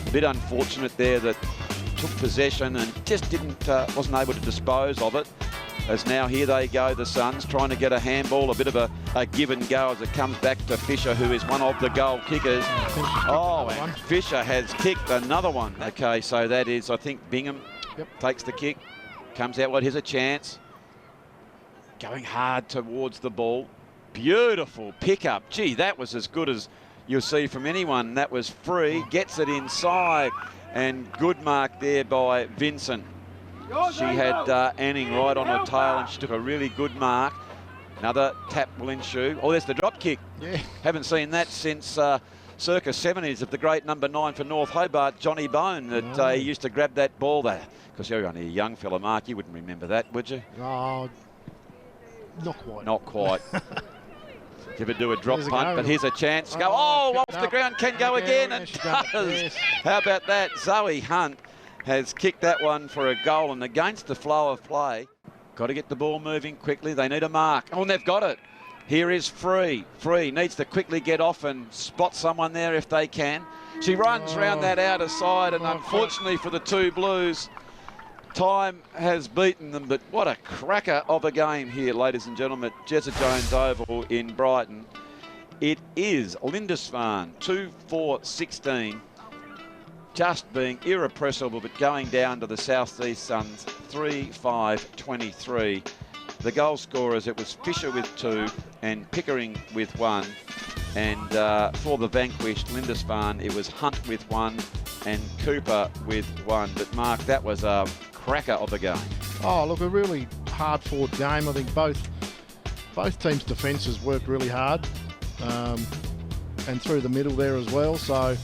A bit unfortunate there that took possession and just wasn't able to dispose of it. As now here they go, the Suns trying to get a handball, a bit of a give and go as it comes back to Fisher, who is one of the goal kickers. Oh, and Fisher has kicked another one. Okay, so that is, I think, Bingham takes the kick, comes out. Well, here's a chance. Going hard towards the ball. Beautiful pickup. Gee, that was as good as you'll see from anyone. That was free, gets it inside, and good mark there by Vincent. She had Anning right on her tail, and she took a really good mark. Another tap will ensue. Oh, there's the drop kick. Yeah. Haven't seen that since circa 70s of the great number 9 for North Hobart, Johnny Bone, that he used to grab that ball there. Because you're only a young fella, Mark, you wouldn't remember that, would you? Oh, not quite. Not quite. Give it to a drop There's a punt, go. but here's a chance. Go, Oh, off picked the up. ground, can go again, and Yes, she does. does. Yes. How about that? Zoe Hunt has kicked that one for a goal, and against the flow of play. Got to get the ball moving quickly. They need a mark. Oh, and they've got it. Here is Free. Free needs to quickly get off and spot someone there if they can. She runs round that outer side, and unfortunately for the two Blues, time has beaten them. But what a cracker of a game here, ladies and gentlemen, at Jezza Jones Oval in Brighton. It is Lindisfarne 2-4-16, just being irrepressible, but going down to the South East Suns 3-5-23. The goal scorers, it was Fisher with 2 and Pickering with 1. And for the vanquished Lindisfarne, it was Hunt with 1 and Cooper with 1. But Mark, that was a cracker of a game. Oh, look, a really hard-fought game. I think both teams' defences worked really hard, and through the middle there as well. So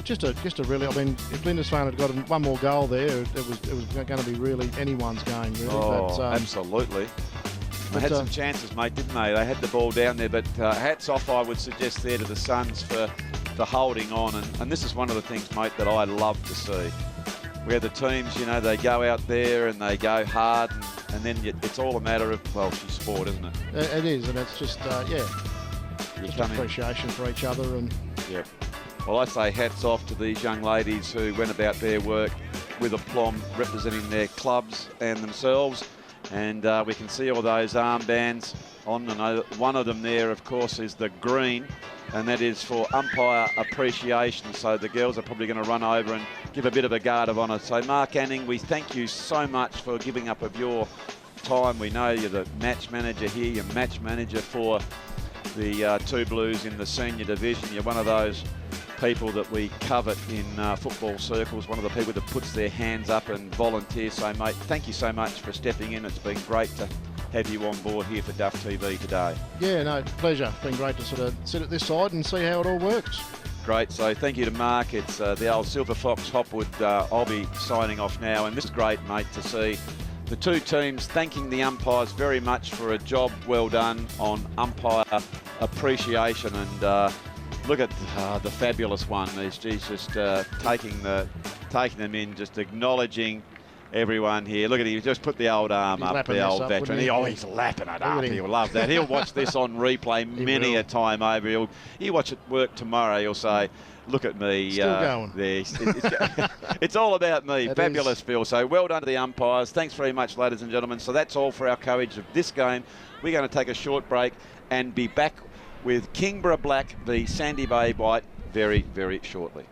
just a really, I mean, if Lindisfarne had got one more goal there, it was going to be really anyone's game, really. Oh, but, absolutely. They had some chances, mate, didn't they? They had the ball down there, but hats off, I would suggest, there to the Suns for holding on. And this is one of the things, mate, that I love to see. Where the teams, you know, they go out there and they go hard, and then it's all a matter of, well, it's sport, isn't it? It is, and it's just, just appreciation for each other. And yep. Well, I say hats off to these young ladies who went about their work with aplomb, representing their clubs and themselves. And we can see all those armbands on, and one of them there, of course, is the green, and that is for umpire appreciation. So the girls are probably going to run over and give a bit of a guard of honour. So Mark Anning, we thank you so much for giving up of your time. We know you're the match manager here, you're match manager for the two Blues in the senior division. You're one of those people that we covet in football circles, one of the people that puts their hands up and volunteers. So, mate, thank you so much for stepping in. It's been great to have you on board here for Duff TV today. Yeah, no, pleasure. It's been great to sort of sit at this side and see how it all works. Great. So thank you to Mark. It's the old Silver Fox Hopwood. I'll be signing off now. And this is great, mate, to see the two teams thanking the umpires very much for a job well done on umpire appreciation. And look at the fabulous one. She's just taking them in, just acknowledging everyone here. Look at him, just put the old arm up, the old veteran. He's lapping it up. He'll love that. He'll watch this on replay many a time over. He'll watch it work tomorrow. He'll say, look at me. Still going. It's all about me. It Fabulous, is. Phil. So well done to the umpires. Thanks very much, ladies and gentlemen. So that's all for our coverage of this game. We're going to take a short break and be back with Kingborough Black v Sandy Bay White very, very shortly.